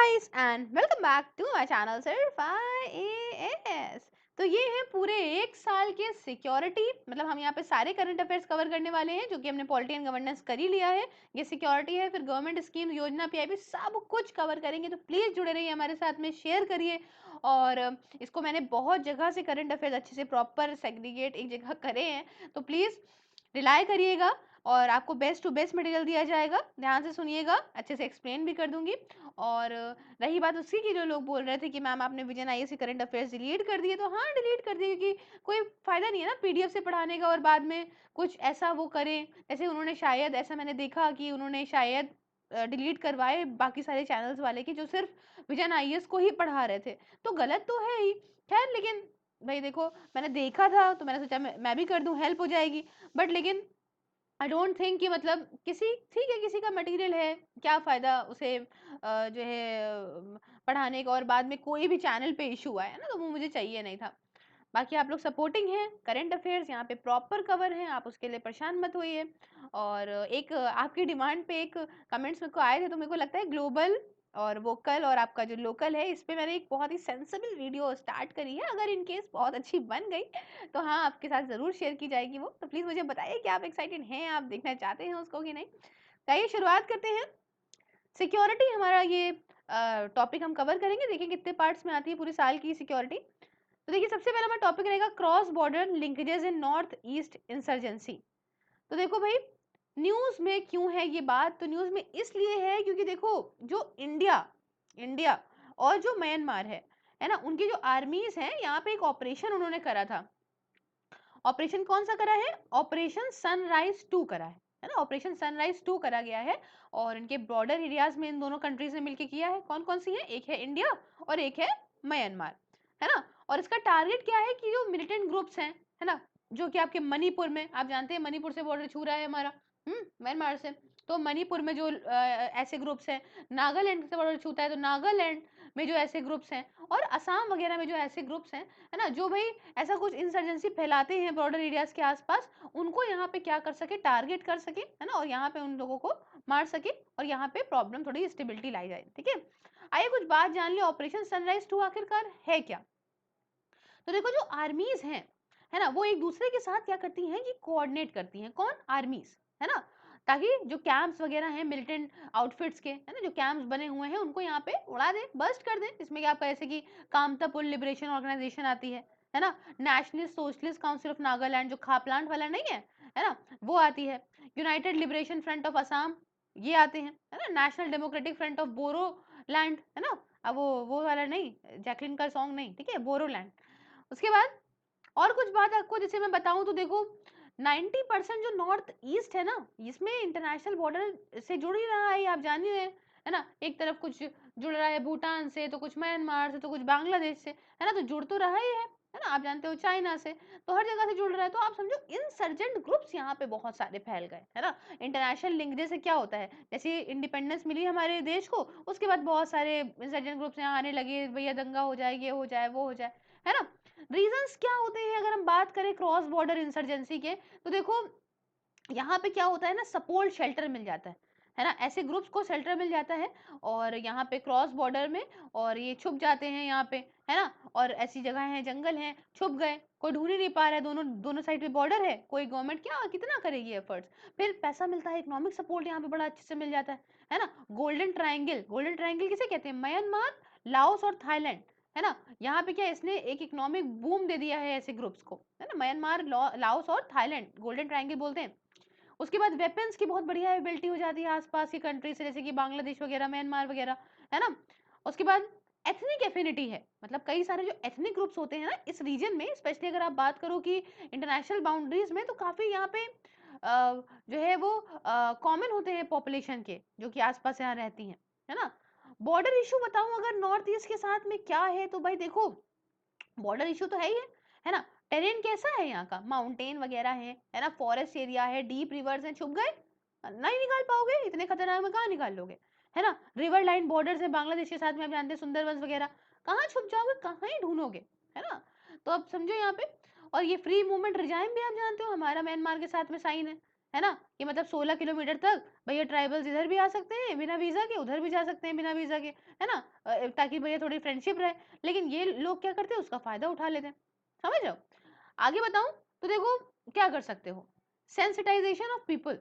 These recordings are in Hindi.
Guys and welcome back to my channel certify AS. तो ये है पूरे एक साल के सिक्योरिटी, मतलब हम यहाँ पे सारे करंट अफेयर्स कवर करने वाले हैं जो कि हमने पॉलिटी एंड गवर्नेंस कर ही लिया है। ये सिक्योरिटी है, फिर गवर्नमेंट स्कीम, योजना, पीआईबी, सब कुछ कवर करेंगे। तो प्लीज जुड़े रहिए हमारे साथ में, शेयर करिए। और इसको मैंने बहुत जगह से करंट अफेयर्स अच्छे से प्रॉपर सेग्रीगेट एक जगह करे हैं, तो प्लीज रिलाय करिएगा और आपको बेस्ट टू बेस्ट मटेरियल दिया जाएगा। ध्यान से सुनिएगा, अच्छे से एक्सप्लेन भी कर दूंगी। और रही बात उसकी कि जो लोग बोल रहे थे कि मैम आपने विजन आईएएस के करंट अफेयर्स डिलीट कर दिए, तो हाँ डिलीट कर दिए, क्योंकि कोई फायदा नहीं है ना पीडीएफ से पढ़ाने का और बाद में कुछ ऐसा वो करें। ऐसे उन्होंने शायद, ऐसा मैंने देखा कि उन्होंने शायद डिलीट करवाए बाकी सारे चैनल्स वाले की जो सिर्फ विजन आईएएस को ही पढ़ा रहे थे। तो गलत तो है ही, खैर। लेकिन भाई देखो, मैंने देखा था तो मैंने सोचा मैं भी कर दूं, हेल्प हो जाएगी। बट लेकिन आई डोंट थिंक कि मतलब किसी, ठीक है किसी का मटेरियल है, क्या फ़ायदा उसे जो है पढ़ाने का और बाद में कोई भी चैनल पे इशू आया ना, तो वो मुझे चाहिए नहीं था। बाकी आप लोग सपोर्टिंग हैं, करंट अफेयर्स यहाँ पे प्रॉपर कवर हैं, आप उसके लिए परेशान मत होइए। और एक आपकी डिमांड पे एक कमेंट्स मेरे को आए थे, तो मेरे को लगता है ग्लोबल और वोकल और आपका जो लोकल है, इस पे मैंने एक बहुत ही सेंसिबल वीडियो स्टार्ट करी है। अगर इन केस बहुत अच्छी बन गई तो हाँ आपके साथ ज़रूर शेयर की जाएगी वो। तो प्लीज़ मुझे बताइए कि आप एक्साइटेड हैं, आप देखना चाहते हैं उसको कि नहीं। तो आइए शुरुआत करते हैं। सिक्योरिटी हमारा ये टॉपिक हम कवर करेंगे, देखिए कितने पार्ट्स में आती है पूरे साल की सिक्योरिटी। तो देखिए सबसे पहला हमारा टॉपिक रहेगा क्रॉस बॉर्डर लिंकेजेस इन नॉर्थ ईस्ट इंसर्जेंसी। तो देखो भाई, न्यूज में क्यों है ये बात, तो न्यूज में इसलिए है क्योंकि देखो जो इंडिया इंडिया और जो म्यांमार है ना, उनकी जो आर्मीज हैं, यहाँ पे एक ऑपरेशन उन्होंने करा था। ऑपरेशन कौन सा करा है? ऑपरेशन सनराइज 2 करा है ना, ऑपरेशन सनराइज 2 करा गया है। और इनके बॉर्डर एरियाज में इन दोनों कंट्रीज ने मिलकर किया है। कौन कौन सी है? एक है इंडिया और एक है म्यांमार, है ना। और इसका टारगेट क्या है कि जो मिलिटेंट ग्रुप्स हैं, है ना, जो कि आपके मणिपुर में, आप जानते हैं मणिपुर से बॉर्डर छू रहा है हमारा म्यांमार से। तो मणिपुर में जो ऐसे ग्रुप्स हैं, नागालैंड से बॉर्डर छूता है तो नागालैंड में जो ऐसे ग्रुप्स हैं, और असम वगैरह में जो ऐसे ग्रुप्स हैं, है ना, जो भाई ऐसा कुछ इंसर्जेंसी फैलाते हैं बॉर्डर एरियाज के आसपास, उनको यहाँ पे क्या कर सके, टारगेट कर सके, है ना, और यहाँ पे उन लोगों को मार सके और यहाँ पे प्रॉब्लम, थोड़ी स्टेबिलिटी लाई जाए। ठीक है, आइए कुछ बात जान ले, ऑपरेशन सनराइज 2 आखिरकार है क्या। तो देखो जो आर्मीज हैं, है ना, वो एक दूसरे के साथ क्या करती हैं कि कोऑर्डिनेट करती हैं। कौन? आर्मीज, है ना, ताकि जो कैंप्स वगैरह हैं मिलिटेंट आउटफिट्स के, है ना, जो कैंप्स बने हुए हैं, उनको यहाँ पे उड़ा दें, बस्ट कर दें। इसमें क्या आपका जैसे कि कामतापुर लिबरेशन ऑर्गेनाइजेशन आती है ना, nationalist socialist council of Nagaland जो खा प्लांट वाला नहीं है ना, वो आती है। United Liberation Front of Assam, ये आते हैं, है ना। National Democratic Front of Bodoland, है ना, अब वो वाला नहीं, जैकलिन का सॉन्ग नहीं, ठीक है, बोरो लैंड। उसके बाद और कुछ बात आपको जैसे मैं बताऊं, तो देखो 90% जो नॉर्थ ईस्ट है ना, इसमें इंटरनेशनल बॉर्डर से जुड़ ही रहा है, आप जान ही रहे हैं, है ना। एक तरफ कुछ जुड़ रहा है भूटान से, तो कुछ म्यांमार से, तो कुछ बांग्लादेश से, है ना, तो जुड़ तो रहा ही है ना। आप जानते हो चाइना से, तो हर जगह से जुड़ रहा है। तो आप समझो इंसर्जेंट ग्रुप्स यहाँ पे बहुत सारे फैल गए, है ना। इंटरनेशनल लिंक से क्या होता है, जैसे इंडिपेंडेंस मिली हमारे देश को, उसके बाद बहुत सारे इंसर्जेंट ग्रुप्स यहाँ आने लगे, भैया दंगा हो जाए, ये हो जाए, वो हो जाए, है ना। रीजंस क्या होते हैं अगर हम बात करें क्रॉस बॉर्डर इंसर्जेंसी के, तो देखो यहाँ पे क्या होता है ना, सपोर्ट शेल्टर मिल जाता है ना, ऐसे ग्रुप्स को शेल्टर मिल जाता है और यहाँ पे क्रॉस बॉर्डर में, और ये छुप जाते हैं यहाँ पे, है ना। और ऐसी जगह है, जंगल है, छुप गए, कोई ढूंढ ही नहीं पा रहा है, दोनों दोनों साइड पे बॉर्डर है, कोई गवर्नमेंट क्या कितना करेगी एफर्ट्स। फिर पैसा मिलता है, इकोनॉमिक सपोर्ट यहाँ पे बड़ा अच्छे से मिल जाता है ना। गोल्डन ट्राइंगल, गोल्डन ट्राइंगल किसे कहते हैं? म्यांमार, लाओस और थाईलैंड, है ना। यहाँ पे क्या इसने एक इकोनॉमिक बूम दे दिया है ऐसे ग्रुप्स को, है ना। म्यांमार, लाओस और थाईलैंड गोल्डन ट्रायंगल बोलते हैं। उसके बाद वेपन्स की बहुत बढ़िया अवेलेबिलिटी हो जाती है आसपास की कंट्री से, जैसे कि बांग्लादेश वगैरह, म्यांमार वगैरह, है ना। उसके बाद एथनिक एफिनिटी है, मतलब कई सारे जो एथनिक ग्रुप्स होते हैं ना इस रीजन में, स्पेशली अगर आप बात करो कि इंटरनेशनल बाउंड्रीज में, तो काफी यहाँ पे जो है वो कॉमन होते हैं पॉपुलेशन के, जो कि आसपास यहाँ रहती हैं, है ना। बॉर्डर इशू बताऊं अगर नॉर्थ ईस्ट के साथ में क्या है, तो भाई देखो बॉर्डर इशू तो है ना। टेरेन कैसा है यहाँ का? माउंटेन वगैरह है ना, फॉरेस्ट एरिया है, डीप रिवर्स हैं, छुप गए नहीं निकाल पाओगे, इतने खतरनाक में कहाँ निकाल लोगे, है ना। रिवर लाइन बॉर्डर्स है बांग्लादेश के साथ में, आप जानते हैं सुंदरबंस वगैरह, कहाँ छुप जाओगे, कहाँ ही ढूंढोगे, है ना। तो अब समझो यहाँ पे, और ये फ्री मूवमेंट रिजाइम भी आप जानते हो हमारा म्यांमार के साथ में साइन है ना, कि मतलब 16 किलोमीटर तक भैया ट्राइबल्स इधर भी आ सकते हैं बिना वीजा के, उधर भी जा सकते हैं बिना वीजा के, है ना, ताकि भैया थोड़ी फ्रेंडशिप रहे। लेकिन ये लोग क्या करते हैं, उसका फायदा उठा लेते हैं, समझ रहे हो। आगे बताऊं तो देखो क्या कर सकते हो, सेंसिटाइजेशन ऑफ पीपल।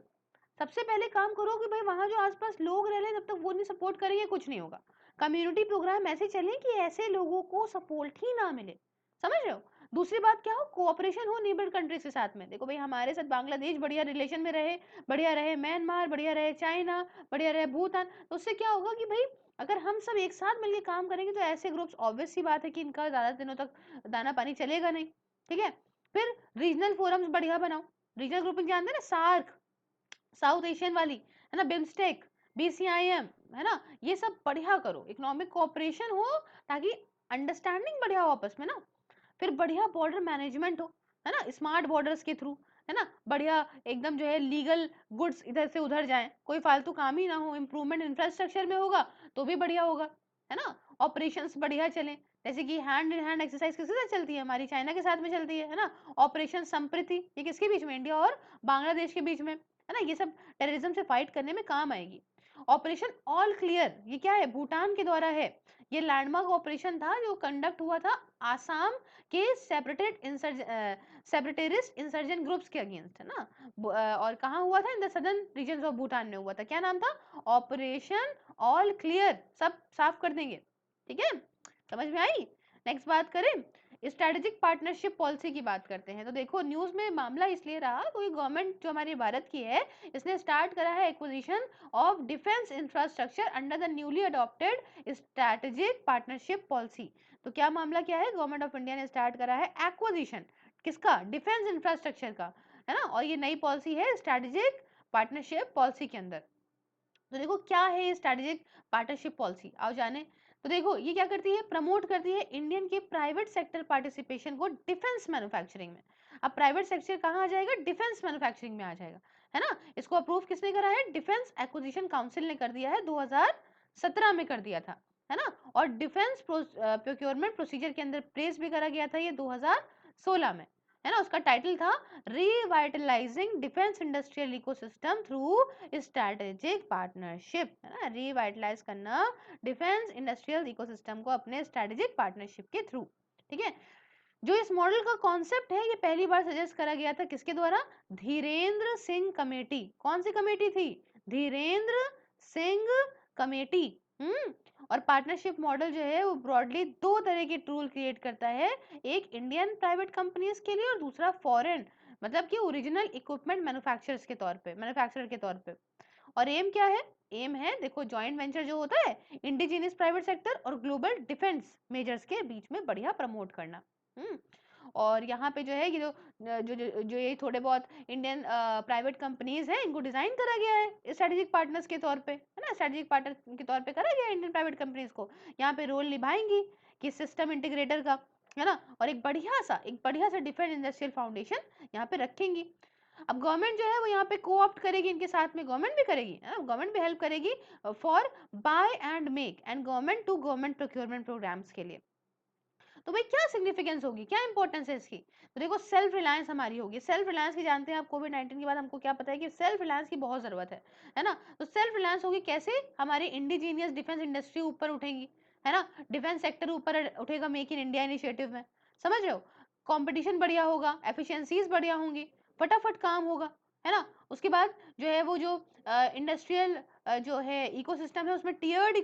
सबसे पहले काम करो कि भाई वहां जो आसपास लोग रह रहे हैं, जब तक वो नहीं सपोर्ट करेंगे कुछ नहीं होगा। कम्युनिटी प्रोग्राम ऐसे चलें कि ऐसे लोगों को सपोर्ट ही ना मिले, समझ रहे हो। दूसरी बात क्या हो, कोऑपरेशन हो नेबर कंट्रीज के साथ में। देखो भाई हमारे साथ बांग्लादेश बढ़िया रिलेशन में रहे, बढ़िया रहे म्यांमार, बढ़िया रहे चाइना, बढ़िया रहे भूटान, तो उससे क्या होगा कि भाई अगर हम सब एक साथ मिलकर काम करेंगे तो ऐसे ग्रुप्स ऑब्वियस सी बात है कि इनका ज्यादा दिनों तक दाना पानी चलेगा नहीं, ठीक है। फिर रीजनल फोरम्स बढ़िया बनाओ, रीजनल ग्रुपिंग जानते हैं ना, सार्क, साउथ एशियन वाली, है ना, बिम्स्टेक, बीसीआईएम, है ना, ये सब बढ़िया करो, इकोनॉमिक कोऑपरेशन हो ताकि अंडरस्टैंडिंग बढ़िया हो आपस में ना। फिर बढ़िया बॉर्डर मैनेजमेंट हो, है ना, स्मार्ट बॉर्डर्स के थ्रू, है ना, बढ़िया एकदम जो है लीगल गुड्स इधर से उधर जाएं, कोई फालतू काम ही ना हो, इम्प्रूवमेंट इंफ्रास्ट्रक्चर में होगा तो भी बढ़िया होगा, है ना। ऑपरेशंस बढ़िया चलें, जैसे कि हैंड इन हैंड एक्सरसाइज किसके साथ चलती है, हमारी चाइना के साथ में चलती है ना। ऑपरेशन संप्रीति, ये किसके बीच में, इंडिया और बांग्लादेश के बीच में, है ना, ये सब टेररिज्म से फाइट करने में काम आएगी। ऑपरेशन ऑल क्लियर, ये क्या है, भूटान के द्वारा है, ये लैंडमार्क ऑपरेशन था जो कंडक्ट हुआ था आसाम के सेपरेटिस्ट इंसर्जेंट ग्रुप्स के अगेंस्ट, है ना। और कहाँ हुआ था, in the southern reason of Bhutan में हुआ था, क्या नाम था, ऑपरेशन ऑल क्लियर, सब साफ कर देंगे, ठीक है, समझ में आई। नेक्स्ट बात करें, स्ट्रेटेजिक पार्टनरशिप पॉलिसी की बात करते हैं। तो देखो न्यूज में मामला इसलिए रहा, कोई गवर्नमेंट जो हमारी भारत की है, इसने स्टार्ट करा है acquisition of defence infrastructure under the newly adopted strategic partnership policy. तो क्या मामला क्या है, गवर्नमेंट ऑफ इंडिया ने स्टार्ट करा है एक्विजिशन किसका, डिफेंस इंफ्रास्ट्रक्चर का, है ना, और ये नई पॉलिसी है स्ट्रेटेजिक पार्टनरशिप पॉलिसी के अंदर। तो देखो क्या है ये स्ट्रेटेजिक पार्टनरशिप पॉलिसी, आओ जाने। तो देखो ये क्या करती है, प्रमोट करती है इंडियन के प्राइवेट सेक्टर पार्टिसिपेशन को डिफेंस मैन्युफैक्चरिंग में। अब प्राइवेट सेक्टर कहाँ आ जाएगा, डिफेंस मैन्युफैक्चरिंग में आ जाएगा, है ना। इसको अप्रूव किसने करा है, डिफेंस एक्विजिशन काउंसिल ने कर दिया है, 2017 में कर दिया था, है ना। और डिफेंस प्रोक्योरमेंट प्रोसीजर के अंदर प्लेस भी करा गया था ये 2016 में, है ना। उसका टाइटल था revitalising defence industrial ecosystem through strategic partnership, है ना, रिवाइटलाइज करना डिफेंस इंडस्ट्रियल इकोसिस्टम को अपने स्ट्रेटेजिक पार्टनरशिप के थ्रू, ठीक है। जो इस मॉडल का कॉन्सेप्ट है ये पहली बार सजेस्ट करा गया था किसके द्वारा, धीरेन्द्र सिंह कमेटी, कौन सी कमेटी थी, धीरेन्द्र सिंह कमेटी। और पार्टनरशिप मॉडल जो है वो ब्रॉडली दो तरह के टूल क्रिएट करता है, एक इंडियन प्राइवेट कंपनीज के लिए और दूसरा फॉरेन, मतलब कि ओरिजिनल इक्विपमेंट मैन्युफैक्चरर के तौर पे। और एम क्या है, एम है देखो जॉइंट वेंचर जो होता है इंडिजिनियस प्राइवेट सेक्टर और ग्लोबल डिफेंस मेजर्स के बीच में बढ़िया प्रमोट करना। हम्म और यहाँ पे जो है ये जो ये थोड़े बहुत इंडियन प्राइवेट कंपनीज हैं इनको डिजाइन करा गया है स्ट्रेटेजिक पार्टनर्स के तौर पे, है ना, स्ट्रेटेजिक पार्टनर के तौर पे करा गया है इंडियन प्राइवेट कंपनीज को, यहाँ पे रोल निभाएंगी कि सिस्टम इंटीग्रेटर का, है ना, और एक बढ़िया सा डिफेंस इंडस्ट्रियल फाउंडेशन यहाँ पे रखेंगी। अब गवर्नमेंट जो है वो यहाँ पे कोऑप्ट करेगी, इनके साथ में गवर्नमेंट भी करेगी, है ना, गवर्नमेंट भी हेल्प करेगी for buy and make and government to government procurement programmes के लिए। तो भाई क्या सिग्निफिकेंस होगी, क्या इंपॉर्टेंस है इसकी, तो देखो सेल्फ रिलायंस हमारी होगी। सेल्फ रिलायंस की जानते हैं आप, कोविड-19 के बाद हमको क्या पता है कि सेल्फ रिलायंस की बहुत जरूरत है ना। तो सेल्फ रिलायंस होगी कैसे, हमारी इंडिजीनियस डिफेंस इंडस्ट्री ऊपर उठेगी, है ना, डिफेंस सेक्टर ऊपर उठेगा मेक इन इंडिया इनिशिएटिव में, समझ रहे हो। कंपटीशन बढ़िया होगा, एफिशिएंसीज बढ़िया होंगी, फटाफट काम होगा, है ना। उसके बाद जो है वो जो इंडस्ट्रियल जो है इकोसिस्टम है उसमें टियर्ड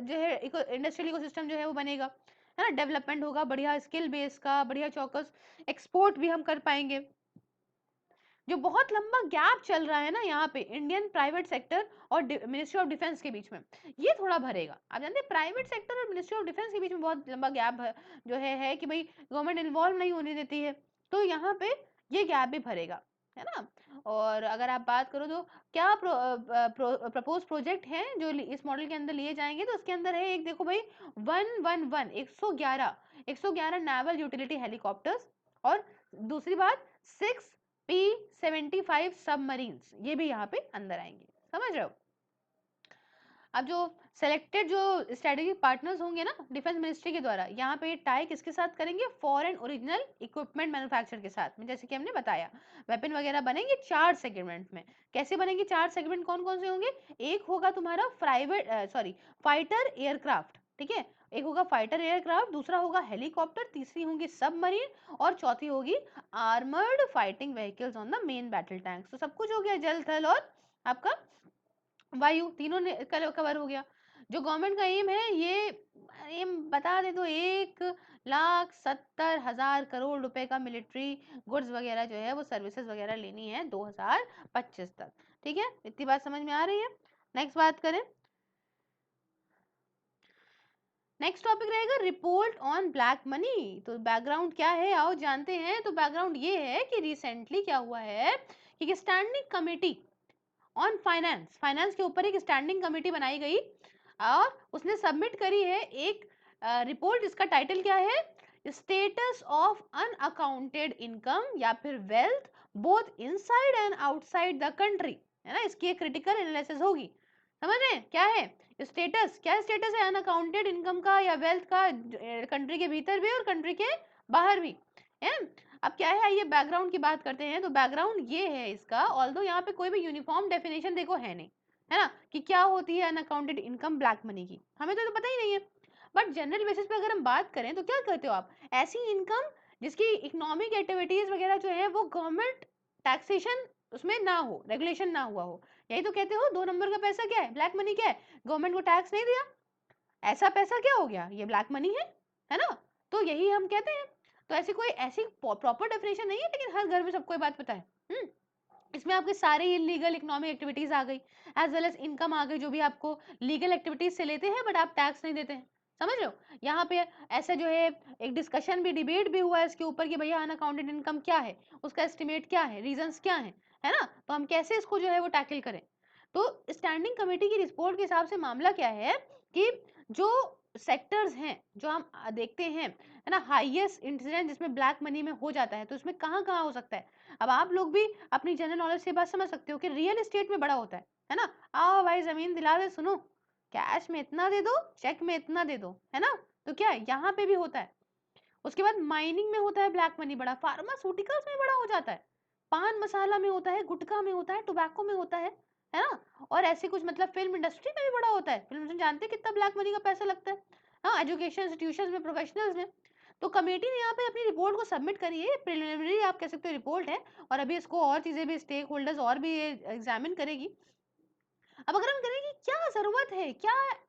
जो है इंडस्ट्रियल इकोसिस्टम जो है वो बनेगा, है ना, डेवलपमेंट होगा बढ़िया स्किल बेस का, बढ़िया चौकस एक्सपोर्ट भी हम कर पाएंगे। जो बहुत लंबा गैप चल रहा है ना यहाँ पे इंडियन प्राइवेट सेक्टर और मिनिस्ट्री ऑफ डिफेंस के बीच में, ये थोड़ा भरेगा। आप जानते हैं प्राइवेट सेक्टर और मिनिस्ट्री ऑफ डिफेंस के बीच में बहुत लंबा गैप जो है कि भाई गवर्नमेंट इन्वॉल्व नहीं होने देती है, तो यहाँ पे ये गैप भी भरेगा, है ना। और अगर आप बात करो तो क्या प्रपोज प्रोजेक्ट हैं जो इस मॉडल के अंदर लिए जाएंगे, तो उसके अंदर है एक देखो भाई 111 नेवल यूटिलिटी हेलीकॉप्टर्स, और दूसरी बात 6P-75 सबमरीन्स, ये भी यहाँ पे अंदर आएंगे, समझ रहे हो। अब जो सेलेक्टेड जो स्ट्रेटेजिक पार्टनर्स होंगे ना डिफेंस मिनिस्ट्री के द्वारा, यहाँ पे टाई किसके साथ करेंगे? फॉरेन ओरिजिनल इक्विपमेंट मैन्युफैक्चर के साथ में, जैसे कि हमने बताया वेपन वगैरह बनेंगे 4 सेगमेंट में। कैसे बनेंगे 4 सेगमेंट? कौन कौन से होंगे? एक होगा तुम्हारा फाइटर एयरक्राफ्ट, ठीक है, एक होगा फाइटर एयरक्राफ्ट, दूसरा होगा हेलीकॉप्टर, तीसरी होंगी सबमरीन और चौथी होगी armoured fighting vehicles on the main battle tanks. तो सब कुछ हो गया, जल थल और आपका वायु, तीनों ने कवर हो गया। जो गवर्नमेंट का एम है, ये एम बता दे तो 1,70,000 करोड़ रुपए का मिलिट्री गुड्स वगैरह जो है वो सर्विसेज वगैरह लेनी है 2025 तक। ठीक है, इतनी बात समझ में आ रही है? नेक्स्ट बात करें, नेक्स्ट टॉपिक रहेगा रिपोर्ट ऑन ब्लैक मनी। तो बैकग्राउंड क्या है आओ जानते हैं। तो बैकग्राउंड ये है कि रिसेंटली क्या हुआ है कि स्टैंडिंग कमेटी ऑन फाइनेंस के ऊपर एक स्टैंडिंग कमेटी बनाई गई और उसने सबमिट करी है एक रिपोर्ट। इसका टाइटल क्या है? स्टेटस ऑफ अनअकाउंटेड इनकम या फिर wealth both inside and outside the country, है ना। इसकी एक क्रिटिकल एनालिसिस होगी। समझ रहे हैं क्या है स्टेटस? क्या स्टेटस है अनअकाउंटेड इनकम का या वेल्थ का, कंट्री के भीतर भी और कंट्री के बाहर भी है। अब क्या है, आइए बैकग्राउंड की बात करते हैं। तो बैकग्राउंड ये है इसका, ऑल्दो यहाँ पे कोई भी यूनिफॉर्म डेफिनेशन देखो है नहीं, है ना, कि क्या होती है अनअकाउंटेड इनकम ब्लैक मनी की, हमें तो पता ही नहीं है। बट जनरल बेसिस पे अगर हम बात करें तो क्या कहते हो आप? ऐसी इनकम जिसकी इकोनॉमिक एक्टिविटीज वगैरह जो है वो गवर्नमेंट टैक्सेशन उसमें ना हो, रेगुलेशन ना हुआ हो, यही तो कहते हो। 2 नंबर का पैसा क्या है? Black money. क्या है? गवर्नमेंट को टैक्स नहीं दिया, ऐसा पैसा क्या हो गया? ये ब्लैक मनी है ना। तो यही हम कहते हैं। तो ऐसी कोई ऐसी प्रॉपर डेफिनेशन नहीं है, लेकिन हर घर में सबको ये बात पता है। इसमें आपके सारे इलीगल इकोनॉमिक एक्टिविटीज आ गई, एज वेल एज इनकम आ गई, जो भी आपको लीगल एक्टिविटीज से लेते हैं बट आप टैक्स नहीं देते हैं। समझ रहे हो? यहाँ पे ऐसा जो है एक डिस्कशन भी, डिबेट भी हुआ है इसके ऊपर कि भैया अनअकाउंटेड इनकम क्या है, उसका एस्टिमेट क्या है, रीजंस क्या है ना, तो हम कैसे इसको जो है वो टैकल करें। तो स्टैंडिंग कमेटी की रिपोर्ट के हिसाब से मामला क्या है कि जो सेक्टर्स हैं जो हम देखते हैं, है ना, हाईएस्ट इंसिडेंट जिसमें ब्लैक मनी में हो जाता है, तो उसमें कहाँ कहाँ हो सकता है। अब आप लोग भी अपनी जनरल नॉलेज से बात समझ सकते हो कि रियल एस्टेट में बड़ा होता है ना। आओ भाई जमीन दिला दे, सुनो कैश में इतना दे दो, चेक में इतना दे दो, है ना। तो क्या है, यहाँ पे भी होता है। उसके बाद माइनिंग में होता है ब्लैक मनी बड़ा, फार्मास्यूटिकल्स में बड़ा हो जाता है, पान मसाला में होता है, गुटखा में होता है, टोबैको में होता है ना। और ऐसे कुछ मतलब फिल्म इंडस्ट्री में भी बड़ा होता है। फिल्म इंडस्ट्री जानते हैं कितना ब्लैक मनी का पैसा लगता है, हाँ, एजुकेशन इंस्टीट्यूशन में, प्रोफेशनल्स में। तो कमेटी ने यहाँ पे अपनी रिपोर्ट को सबमिट करी है, प्रिलिमिनरी आप कह सकते हो रिपोर्ट है, और अभी इसको और चीजें भी स्टेक होल्डर्स और भी एग्जामिन करेगी। अब अगर हम करें कि क्या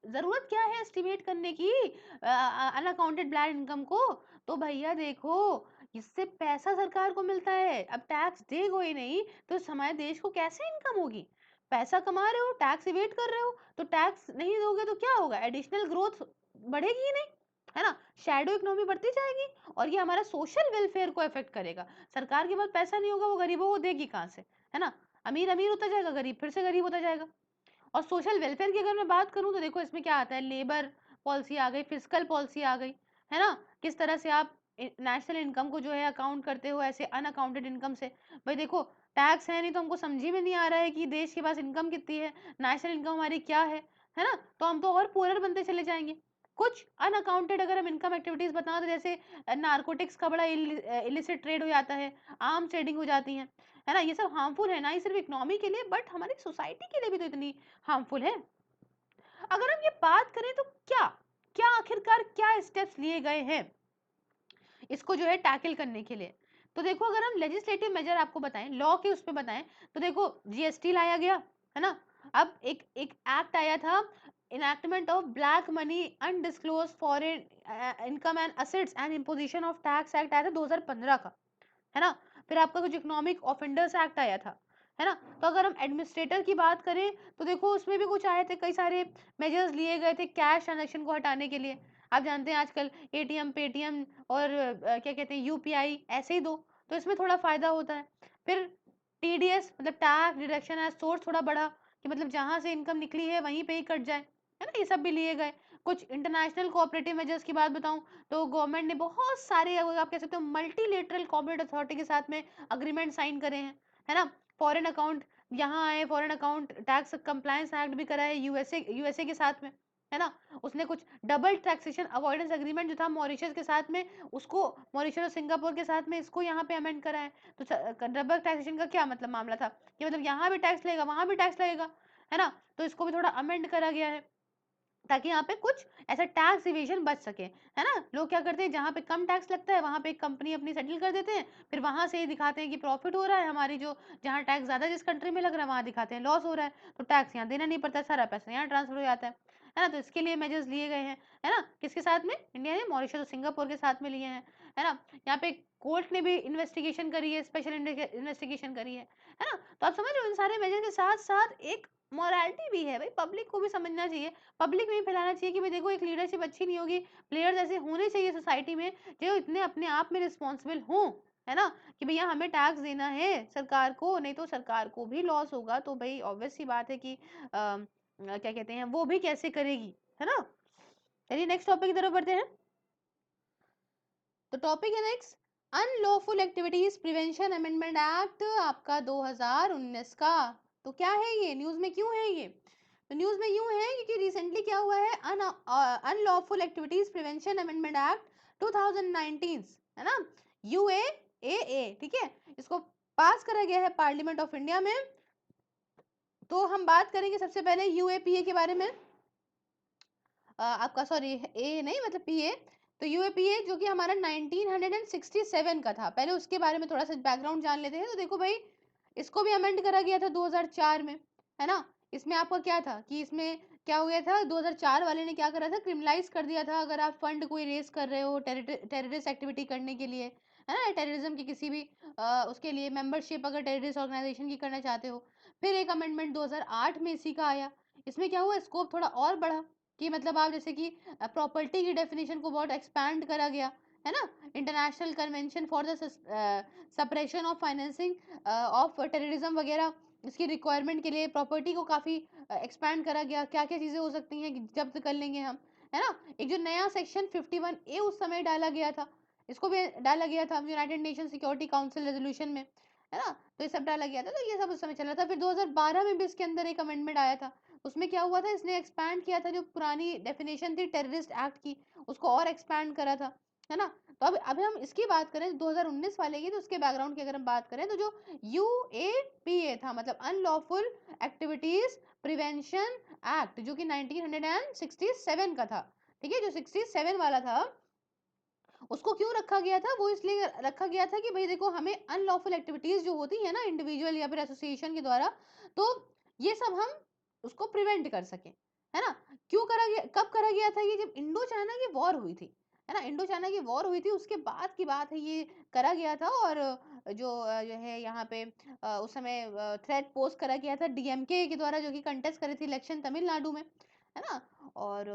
जरूरत क्या है एस्टिमेट करने की अनअकाउंटेड ब्लैक इनकम को, तो भैया देखो इससे पैसा सरकार को मिलता है। अब टैक्स दे कोई नहीं तो हमारे देश को कैसे इनकम होगी? पैसा कमा रहे हो, टैक्स इवेट कर रहे हो, तो टैक्स नहीं दोगे तो क्या होगा? एडिशनल ग्रोथ बढ़ेगी ही नहीं, है ना, शैडो इकोनॉमी बढ़ती जाएगी और ये हमारा सोशल वेलफेयर को इफेक्ट करेगा। सरकार के पास पैसा नहीं होगा, वो गरीबों को देगी कहाँ से, है ना। अमीर अमीर होता जाएगा, गरीब फिर से गरीब होता जाएगा। और सोशल वेलफेयर की अगर मैं बात करूं तो देखो इसमें क्या आता है, लेबर पॉलिसी आ गई, फिजिकल पॉलिसी आ गई, है ना। किस तरह से आप नेशनल इनकम को जो है अकाउंट करते हो ऐसे अनअकाउंटेड इनकम से। भाई देखो टैक्स है नहीं तो हमको समझ में नहीं आ रहा है कि देश के पास इनकम कितनी है, नेशनल इनकम हमारी क्या है ना, तो हम तो और पुअर बनते चले जाएंगे। कुछ अनअकाउंटेड अगर हम इनकम एक्टिविटीज बताओ तो जैसे नारकोटिक्स का बड़ा इलिसिट ट्रेड हो जाता है, आर्म्स ट्रेडिंग हो जाती है ना। ये सब हार्मफुल है ना, ही सिर्फ इकोनॉमी के लिए बट हमारी सोसाइटी के लिए भी तो इतनी हार्मफुल है। अगर हम ये बात करें तो क्या क्या आखिरकार क्या स्टेप्स लिए गए हैं इसको जो है टैकल करने के लिए। तो देखो अगर हम लेजिस्लेटिव मेजर आपको बताएं, लॉ के उस पे बताएं, तो देखो जीएसटी लाया गया, है ना। अब एक एक एक्ट आया था, enactment of black money undisclosed foreign income and assets and imposition of tax act आया था 2015 का, है ना। फिर आपका कुछ इकोनॉमिक ऑफेंडर्स एक्ट आया था, है ना। तो अगर हम एडमिनिस्ट्रेटर की बात करें तो देखो उसमें भी कुछ आए थे, कई सारे मेजर्स लिए गए थे कैश ट्रांजैक्शन को हटाने के लिए। आप जानते हैं आजकल एटीएम पेटीएम और क्या कहते हैं यूपीआई ऐसे ही दो, तो इसमें थोड़ा फायदा होता है। फिर टीडीएस मतलब टैक्स डिडक्शन एज सोर्स थोड़ा बढ़ा, कि मतलब जहां से इनकम निकली है वहीं पे ही कट जाए, है ना, ये सब भी लिए गए। कुछ इंटरनेशनल कोऑपरेटिव मेजर्स की बात बताऊं तो गवर्नमेंट ने बहुत सारे आप कह सकते हो मल्टीलेटरल कॉर्पोरेट अथॉरिटी के साथ में अग्रीमेंट साइन करे हैं, है ना। फॉरेन अकाउंट यहाँ आए, foreign account tax compliance act भी करा है यूएसए के साथ में, है ना। उसने कुछ डबल टैक्सेशन अवॉइडेंस एग्रीमेंट जो था मॉरिशस के साथ में, उसको मॉरिशस और सिंगापुर के साथ में इसको यहाँ पे अमेंड करा है। तो डबल टैक्सेशन का क्या मतलब मामला था कि मतलब यहाँ भी टैक्स लगेगा, वहां भी टैक्स लगेगा, है ना। तो इसको भी थोड़ा अमेंड करा गया है ताकि यहाँ पे कुछ ऐसा टैक्स इवेजन बच सके, है ना। लोग क्या करते हैं, जहाँ पे कम टैक्स लगता है वहां पे एक कंपनी अपनी सेटल कर देते हैं, फिर वहां से दिखाते हैं कि प्रॉफिट हो रहा है, हमारी जो जहाँ टैक्स ज्यादा जिस कंट्री में लग रहा है वहां दिखाते हैं लॉस हो रहा है, तो टैक्स यहाँ देना नहीं पड़ता, सारा पैसा यहाँ ट्रांसफर हो जाता है ना। तो इसके लिए मेजर्स लिए गए हैं, है ना। किसके साथ में, इंडिया ने मॉरिशस और सिंगापुर के साथ में लिए हैं, है ना। यहाँ पे कोर्ट ने भी इन्वेस्टिगेशन करी है, स्पेशल इन्वेस्टिगेशन करी है ना। तो आप समझ रहे हो, इन सारे मेजर के साथ साथ एक मोरालिटी भी है भाई, पब्लिक को भी समझना चाहिए, पब्लिक में भी फैलाना चाहिए कि भाई देखो एक लीडरशिप अच्छी नहीं होगी, प्लेयर्स ऐसे होने चाहिए सोसाइटी में जो इतने अपने आप में रिस्पॉन्सिबल हों, है ना, कि भैया हमें टैक्स देना है सरकार को, नहीं तो सरकार को भी लॉस होगा, तो भाई ऑब्वियस सी बात है कि क्या कहते हैं वो भी कैसे करेगी, है ना। चलिए नेक्स्ट टॉपिक की तरफ बढ़ते हैं। तो टॉपिक है next, unlawful activities prevention amendment act आपका 2019 का। तो क्या है ये, न्यूज में क्यों है ये, तो न्यूज में यूं है क्योंकि रिसेंटली क्या हुआ है, unlawful activities prevention amendment act 2019, है ना, यूएएए, ठीक है, इसको पास करा गया है पार्लियामेंट ऑफ इंडिया में। तो हम बात करेंगे सबसे पहले यूएपीए के बारे में, आपका सॉरी ए नहीं मतलब पीए। तो यूएपीए जो कि हमारा 1967 का था, पहले उसके बारे में थोड़ा सा बैकग्राउंड जान लेते हैं। तो देखो भाई, इसको भी अमेंड करा गया था 2004 में, है ना। इसमें आपका क्या था कि इसमें क्या हो गया था, 2004 वाले ने क्या करा था, क्रिमिनलाइज कर दिया था अगर आप फंड कोई रेस कर रहे हो टेररिस्ट एक्टिविटी करने के लिए, है ना, टेररिज्म की किसी भी उसके लिए मेंबरशिप अगर टेररिस्ट ऑर्गेनाइजेशन की करना चाहते हो। फिर एक अमेंडमेंट 2008 में इसी का आया, इसमें क्या हुआ, स्कोप थोड़ा और बढ़ा कि मतलब आप जैसे कि प्रॉपर्टी की डेफिनेशन को बहुत एक्सपैंड करा गया, है ना। International convention for the suppression of financing of terrorism वगैरह, इसकी रिक्वायरमेंट के लिए प्रॉपर्टी को काफी एक्सपैंड करा गया, क्या क्या चीजें हो सकती हैं कि जब्त कर लेंगे हम, है ना। एक जो नया सेक्शन 51A उस समय डाला गया था, इसको भी डाला गया था United nation security council resolution में, है ना। तो ये सब डाला गया था, तो ये सब उस समय चल रहा था। फिर 2012 में भी इसके अंदर एक अमेंडमेंट आया था, उसमें क्या हुआ था, इसने एक्सपैंड किया था जो पुरानी डेफिनेशन थी टेररिस्ट एक्ट की, उसको और एक्सपैंड करा था, है ना। तो अब अभी हम इसकी बात करें 2019 वाले की, तो उसके बैकग्राउंड की अगर हम बात करें तो जो यूएपीए था मतलब अनलॉफुल एक्टिविटीज प्रिवेंशन एक्ट, जो कि 1967 का था, ठीक है, जो 67 वाला था, उसको क्यों रखा गया था, वो इसलिए रखा गया था कि भाई देखो हमें अनलॉफुल एक्टिविटीज जो होती है ना इंडिविजुअल या फिर एसोसिएशन के द्वारा, तो ये सब हम उसको प्रिवेंट कर सकें, है ना। क्यों करा गया, कब करा गया था ये, जब इंडो चाइना की वॉर हुई थी, है ना, इंडो चाइना की वॉर हुई थी उसके बाद की बात है ये करा गया था। और जो है यहाँ पे उस समय थ्रेट पोस्ट करा गया था डीएमके के द्वारा, जो कि कंटेस्ट करे थे इलेक्शन तमिलनाडु में, है ना। और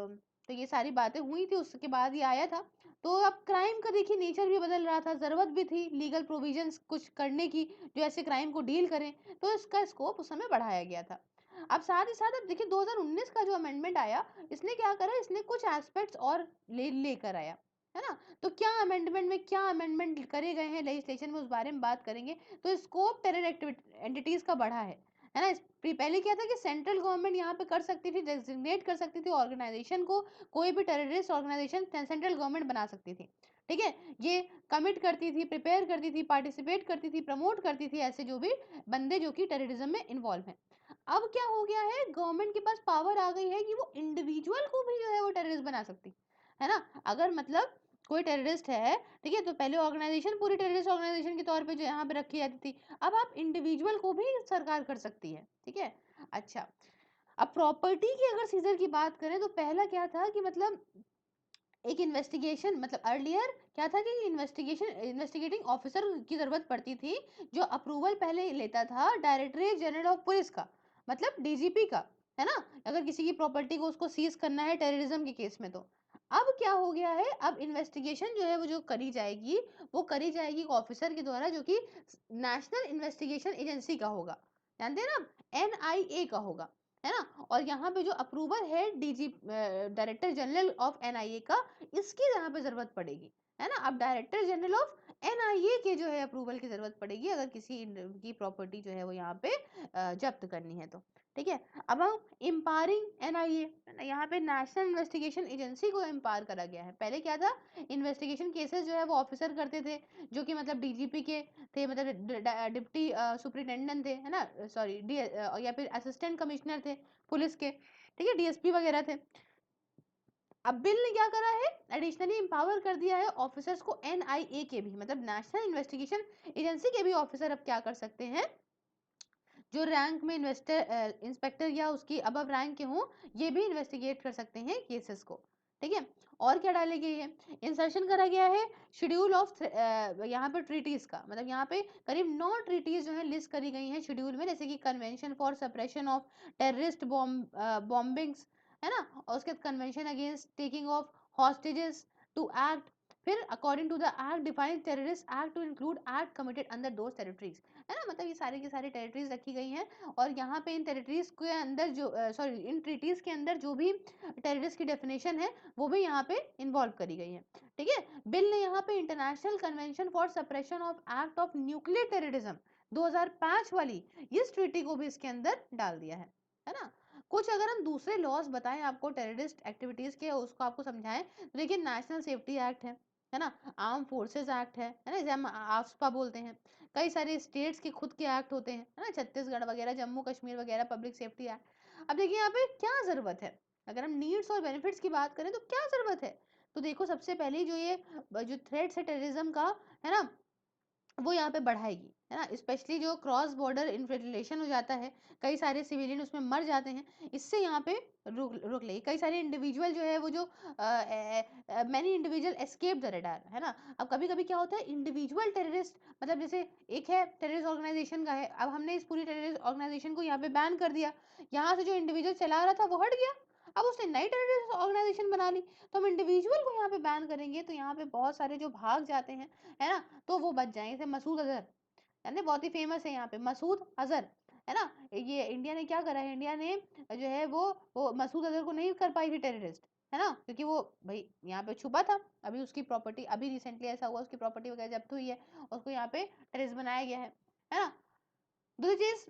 तो ये सारी बातें हुई थी, उसके बाद ये आया था। तो अब क्राइम का देखिए नेचर भी बदल रहा था, जरूरत भी थी लीगल प्रोविजंस कुछ करने की जो ऐसे क्राइम को डील करें, तो इसका स्कोप उस समय बढ़ाया गया था। अब साथ ही साथ अब देखिए 2019 का जो अमेंडमेंट आया, इसने क्या करा, इसने कुछ एस्पेक्ट्स और लेकर आया, है ना। तो क्या अमेंडमेंट में क्या अमेंडमेंट करे गए हैं लेजिस्लेशन में, उस बारे में बात करेंगे। तो स्कोप टेरर एंटिटीज का बढ़ा है ना। पहले क्या था कि सेंट्रल गवर्नमेंट यहाँ पे कर सकती थी, डेजिग्नेट कर सकती थी ऑर्गेनाइजेशन को, कोई भी टेररिस्ट ऑर्गेनाइजेशन सेंट्रल गवर्नमेंट बना सकती थी, ठीक है। ये कमिट करती थी, प्रिपेयर करती थी, पार्टिसिपेट करती थी, प्रमोट करती थी ऐसे जो भी बंदे जो कि टेररिज्म में इन्वॉल्व हैं। अब क्या हो गया है, गवर्नमेंट के पास पावर आ गई है कि वो इंडिविजुअल को भी जो है वो टेररिस्ट बना सकती है ना। अगर मतलब कोई टेररिस्ट है, ठीक है, तो पहले ऑर्गेनाइजेशन पूरी टेररिस्ट ऑर्गेनाइजेशन के तौर पे जो यहाँ पे रखी जाती थी, अब आप इंडिविजुअल को भी सरकार कर सकती है, ठीक है। अच्छा, अब प्रॉपर्टी की अगर सीजर की बात करें तो पहला क्या था कि मतलब एक इन्वेस्टिगेशन मतलब अर्लियर क्या था कि इन्वेस्टिगेटिंग ऑफिसर की जरूरत पड़ती थी, जो अप्रूवल पहले लेता था डायरेक्टरेट जनरल ऑफ पुलिस का, मतलब डीजीपी का, है ना, अगर किसी की प्रॉपर्टी को उसको सीज करना है टेररिज्म के केस में। तो अब क्या हो गया है, अब इन्वेस्टिगेशन जो है वो जो करी जाएगी, वो करी जाएगी एक ऑफिसर के द्वारा जो कि नेशनल इन्वेस्टिगेशन एजेंसी का होगा, जानते हैं ना, एनआईए का होगा, है ना। और यहाँ पे जो अप्रूवल है DG director general of NIA का, इसकी यहाँ पे जरूरत पड़ेगी, है ना। अब डायरेक्टर जनरल ऑफ एनआईए के जो है अप्रूवल की जरूरत पड़ेगी अगर किसी की प्रॉपर्टी जो है वो यहाँ पे जब्त करनी है तो। ठीक है, अब हम एम्पावरिंग एनआईए, यहाँ पे नेशनल इन्वेस्टिगेशन एजेंसी को एम्पावर करा गया है। पहले क्या था, इन्वेस्टिगेशन केसेस जो है वो ऑफिसर करते थे, जो कि मतलब डीजीपी के थे, मतलब डिप्टी सुपरिटेंडेंट थे, है ना, सॉरी या फिर असिस्टेंट कमिश्नर थे पुलिस के, ठीक है, डीएसपी वगैरह थे। अब बिल ने क्या करा है, एडिशनली एम्पावर कर दिया है ऑफिसर्स को, एनआईए के भी, मतलब नेशनल इन्वेस्टिगेशन एजेंसी के भी ऑफिसर अब क्या कर सकते हैं, जो रैंक में इंस्पेक्टर या उसकी अबव रैंक के हों, ये भी इन्वेस्टिगेट कर सकते हैं केसेस को। ठीक है, और क्या डाली गई है, इंसर्शन करा गया है शेड्यूल ऑफ यहाँ पे ट्रीटीज का, मतलब यहाँ पे करीब 9 ट्रीटीज जो है लिस्ट करी गई हैं शेड्यूल में, जैसे कि convention for suppression of terrorist bombings, है ना, और उसके बाद convention against taking of hostages to act, फिर according to the act define terrorist act to include act committed under those territories, है ना, मतलब ये सारी की सारी टेरिटरीज रखी गई हैं, और यहाँ पे इन टेरिटरीज के अंदर जो सॉरी इन ट्रीटीज के अंदर जो भी टेररिस्ट की डेफिनेशन है वो भी यहाँ पे इन्वॉल्व करी गई है। ठीक है, बिल ने यहाँ पे international convention for suppression of act of nuclear terrorism 2005 वाली इस ट्रीटी को भी इसके अंदर डाल दिया है ना। कुछ अगर हम दूसरे लॉज बताएं आपको टेररिस्ट एक्टिविटीज के, उसको आपको समझाएं, तो देखिए नेशनल सेफ्टी एक्ट है ना, आर्म फोर्सेस एक्ट है ना, जैसे हम आफ्सपा बोलते हैं, कई सारे स्टेट्स के खुद के एक्ट होते हैं, है ना, छत्तीसगढ़ वगैरह, जम्मू कश्मीर वगैरह, पब्लिक सेफ्टी एक्ट। अब देखिए यहाँ पे क्या जरूरत है, अगर हम नीड्स और बेनिफिट्स की बात करें तो क्या जरूरत है, तो देखो सबसे पहले जो थ्रेट्स है टेररिज्म का, है ना, वो यहाँ पे बढ़ाएगी, है ना, स्पेशली जो क्रॉस बॉर्डर इन्फिल्ट्रेशन हो जाता है, कई सारे सिविलियन उसमें मर जाते हैं, इससे यहाँ पे रुक लेगी। कई सारे इंडिविजुअल जो है वो जो many individual escape the radar, है ना। अब कभी कभी क्या होता है, इंडिविजुअल टेररिस्ट, मतलब जैसे एक है टेररिस्ट ऑर्गेनाइजेशन का है, अब हमने इस पूरी टेररिस्ट ऑर्गेनाइजेशन को यहाँ पे बैन कर दिया, यहाँ से जो इंडिविजुअल चला रहा था वो हट गया, अब उसने नई टेररिस्ट ऑर्गेनाइजेशन बना ली, तो हम इंडिविजुअल को यहाँ पे बैन करेंगे तो यहाँ पे बहुत सारे जो भाग जाते हैं, है ना, तो वो बच जाएंगे। जैसे मसूद अजहर, है ना, बहुत ही फेमस है यहाँ पे मसूद अजहर, है ना, ये इंडिया ने क्या करा है, इंडिया ने जो है वो मसूद अजहर को नहीं कर पाई थी टेररिस्ट, है ना, क्योंकि वो भाई यहाँ पे छुपा था, अभी उसकी प्रॉपर्टी, अभी रिसेंटली ऐसा हुआ उसकी प्रॉपर्टी वगैरह जब्त हुई है, उसको यहाँ पे टेररिस्ट बनाया गया है ना। दूसरी चीज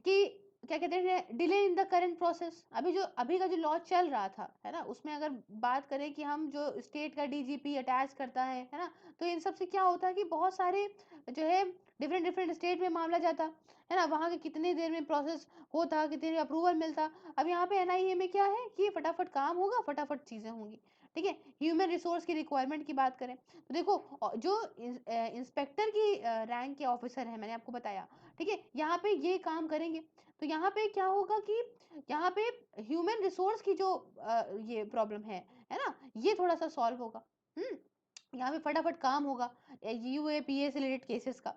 कि क्या कहते हैं, delay in the current process, अभी का जो लॉ चल रहा था, है ना, उसमें अगर बात करें कि हम जो स्टेट का डीजीपी अटैच करता है ना, तो इन सब से क्या होता है कि बहुत सारे जो है डिफरेंट डिफरेंट स्टेट में मामला जाता, है ना, वहां के कितनी देर में प्रोसेस होता, कितनी देर अप्रूवल मिलता। अब यहाँ पे एनआईए में क्या है कि फटाफट काम होगा, फटाफट चीजें होंगी। ठीक है, ह्यूमन रिसोर्स की रिक्वायरमेंट की बात करें तो देखो, जो इंस्पेक्टर की रैंक के ऑफिसर है, मैंने आपको बताया, ठीक है, यहाँ पे ये काम करेंगे, तो यहाँ पे क्या होगा कि यहाँ पे ह्यूमन रिसोर्स की जो ये प्रॉब्लम है ना, ये थोड़ा सा सॉल्व होगा। यहाँ पे फटाफट काम होगा यूएपीए से रिलेटेड केसेस का।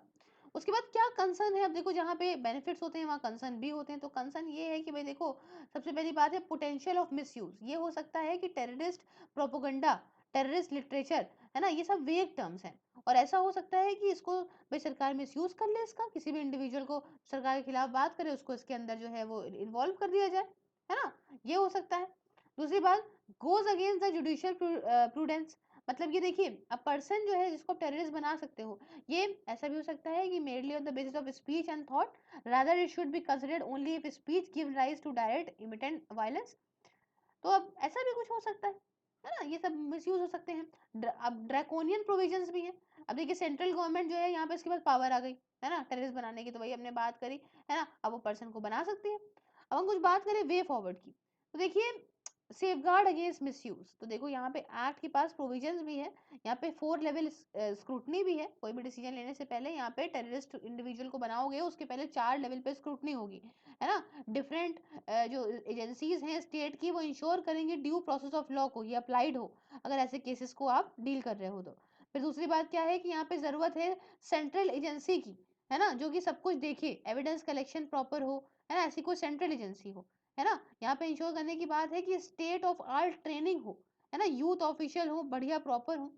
उसके बाद क्या कंसर्न है, अब देखो जहाँ पे बेनिफिट्स होते हैं वहाँ कंसर्न भी होते हैं, तो कंसर्न ये है कि भाई देखो, सबसे पहली बात है पोटेंशियल ऑफ मिसयूज, ये हो सकता है कि टेररिस्ट प्रोपोगंडा, टेररिस्ट लिटरेचर, है ना, ये सब वेग टर्म्स हैं, और ऐसा हो सकता है कि इसको भाई सरकार मिसयूज कर ले, इसका किसी भी इंडिविजुअल को सरकार के खिलाफ बात करे, उसको इसके अंदर जो है वो इन्वॉल्व कर दिया जाए, है ना, ये हो सकता है। दूसरी बात, goes against the judicial prudence, मतलब ये देखिए, अ पर्सन जो है जिसको टेररिस्ट बना सकते हो, ये ऐसा भी हो सकता है कि merely on the basis of speech and thought, rather it should be considered only if speech give rise to direct imminent violence, तो अब ऐसा भी कुछ हो सकता है ना, ये सब मिसयूज हो सकते हैं। अब ड्रैकोनियन प्रोविजंस भी हैं, अब देखिए सेंट्रल गवर्नमेंट जो है यहाँ पे इसके पास पावर आ गई, है ना, टेररिस्ट बनाने की, तो वही हमने बात करी, है ना, अब वो पर्सन को बना सकती है। अब हम कुछ बात करें वे फॉरवर्ड की, तो देखिए सेफगार्ड अगेंस्ट मिसयूज, तो देखो यहाँ पे एक्ट के पास प्रोविजंस भी है, यहाँ पे 4 लेवल स्क्रूटनी भी है, कोई भी डिसीजन लेने से पहले यहाँ पे टेररिस्ट इंडिविजुअल को बनाओगे उसके पहले 4 लेवल पे स्क्रूटनी होगी, है ना, डिफरेंट जो एजेंसीज हैं स्टेट की, वो इंश्योर करेंगे ड्यू प्रोसेस ऑफ लॉ को ये अप्लाइड हो, अगर ऐसे केसेस को आप डील कर रहे हो तो। फिर दूसरी बात क्या है कि यहाँ पे जरूरत है सेंट्रल एजेंसी की, है ना, जो कि सब कुछ देखे, एविडेंस कलेक्शन प्रॉपर हो, है ना, ऐसी कोई सेंट्रल एजेंसी हो, है ना, यहाँ पे इंश्योर करने की बात है कि स्टेट ऑफ आर्ट ट्रेनिंग हो, है ना, यूथ ऑफिशियल हो, बढ़िया प्रॉपर हो।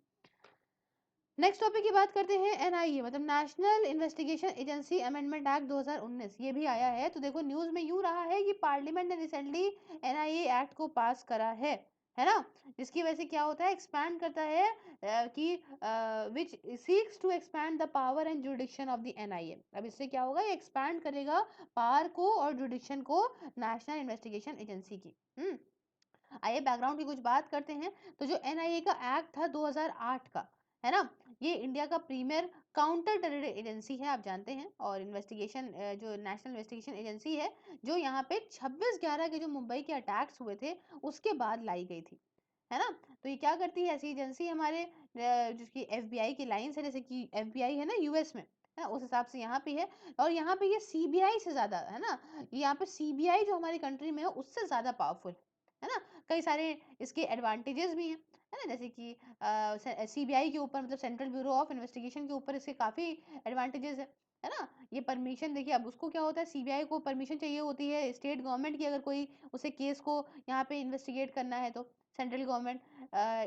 नेक्स्ट टॉपिक की बात करते हैं एनआईए, मतलब national investigation agency amendment act 2019, ये भी आया है, तो देखो न्यूज में यूं रहा है कि पार्लियामेंट ने रिसेंटली एनआईए एक्ट को पास करा है, है ना? जिसकी वजह से क्या होता है, एक्सपैंड करता है कि which seeks to expand the power and jurisdiction of the NIA. अब इससे क्या होगा, ये एक्सपैंड करेगा पावर को और जुरिडिक्शन को नेशनल इन्वेस्टिगेशन एजेंसी की। आइए बैकग्राउंड की कुछ बात करते हैं। तो जो एनआईए का एक्ट था 2008 का, है ना, ये इंडिया का प्रीमियर काउंटर टेरर एजेंसी है, आप जानते हैं। और इन्वेस्टिगेशन जो नेशनल इन्वेस्टिगेशन एजेंसी है, जो यहाँ पे 26/11 के जो मुंबई के अटैक्स हुए थे उसके बाद लाई गई थी, है ना। तो ये क्या करती है, ऐसी एजेंसी हमारे जिसकी एफबीआई की लाइंस है, जैसे कि एफबीआई है ना यूएस में, है ना, उस हिसाब से यहाँ पे है। और यहाँ पे ये सीबीआई से ज्यादा, है ना, यहाँ पे सीबीआई जो हमारी कंट्री में है उससे ज्यादा पावरफुल है ना। कई सारे इसके एडवांटेजेस भी हैं, है ना, जैसे कि सीबीआई के ऊपर, मतलब सेंट्रल ब्यूरो ऑफ इन्वेस्टिगेशन के ऊपर इसके काफी एडवांटेजेस है ना। ये परमिशन देखिए, अब उसको क्या होता है, सीबीआई को परमिशन चाहिए होती है स्टेट गवर्नमेंट की, अगर कोई उसे केस को यहाँ पे इन्वेस्टिगेट करना है तो सेंट्रल गवर्नमेंट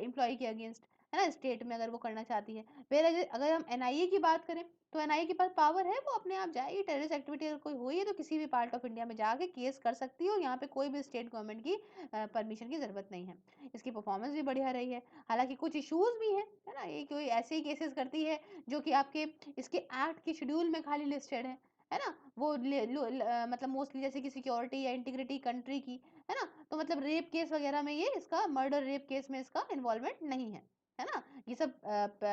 एम्प्लॉय के अगेंस्ट, है ना, स्टेट में अगर वो करना चाहती है। फिर अगर हम एनआईए की बात करें, तो एनआईए के पास पावर है, वो अपने आप जाएगी, टेररिस्ट एक्टिविटी अगर कोई हुई है तो किसी भी पार्ट ऑफ इंडिया में जाके केस कर सकती है, और यहाँ पे कोई भी स्टेट गवर्नमेंट की परमिशन की जरूरत नहीं है। इसकी परफॉर्मेंस भी बढ़िया रही है। हालांकि कुछ इश्यूज भी हैं, है ना, ये कोई ऐसे ही केसेस करती है जो कि आपके इसके एक्ट के शेड्यूल में खाली लिस्टेड है ना। वो मतलब मोस्टली जैसे कि सिक्योरिटी या इंटीग्रिटी कंट्री की, है ना। तो मतलब रेप केस वगैरह में ये इसका, मर्डर रेप केस में इसका इन्वॉल्वमेंट नहीं है ना। ये सब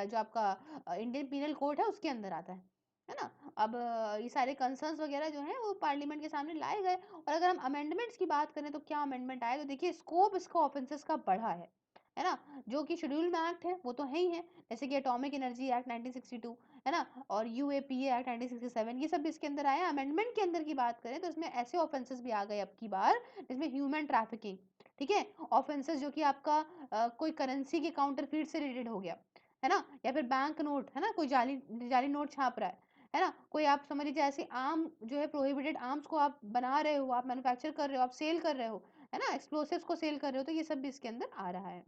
जो आपका इंडियन पीनल कोड है उसके अंदर आता है ना। अब ये सारे कंसर्न्स वगैरह जो हैं वो पार्लियामेंट के सामने लाए गए। और अगर हम अमेंडमेंट्स की बात करें तो क्या अमेंडमेंट आए, तो देखिए स्कोप इसका ऑफेंसेस का बढ़ा है ना। जो कि शेड्यूल में एक्ट है वो तो है ही है, जैसे कि एटॉमिक एनर्जी एक्ट 1962, है ना, और यूएपीए एक्ट 1967, ये सब इसके अंदर आया। अमेंडमेंट के अंदर की बात करें तो इसमें ऐसे ऑफेंसेस भी आ गए अब की बार, जिसमें ह्यूमन ट्रैफिकिंग, ठीक है, ऑफेंसेस जो कि आपका कोई करेंसी के काउंटरफीट से रिलेटेड हो गया, है ना, या फिर बैंक नोट, है ना, कोई जाली जाली नोट छाप रहा है ना, कोई आप समझ लीजिए ऐसे आर्म जो है, प्रोहिबिटेड आर्म्स को आप बना रहे हो, आप मैन्युफैक्चर कर रहे हो, आप सेल कर रहे हो, है ना, एक्सप्लोसिव्स को सेल कर रहे हो, तो ये सब भी इसके अंदर आ रहा है।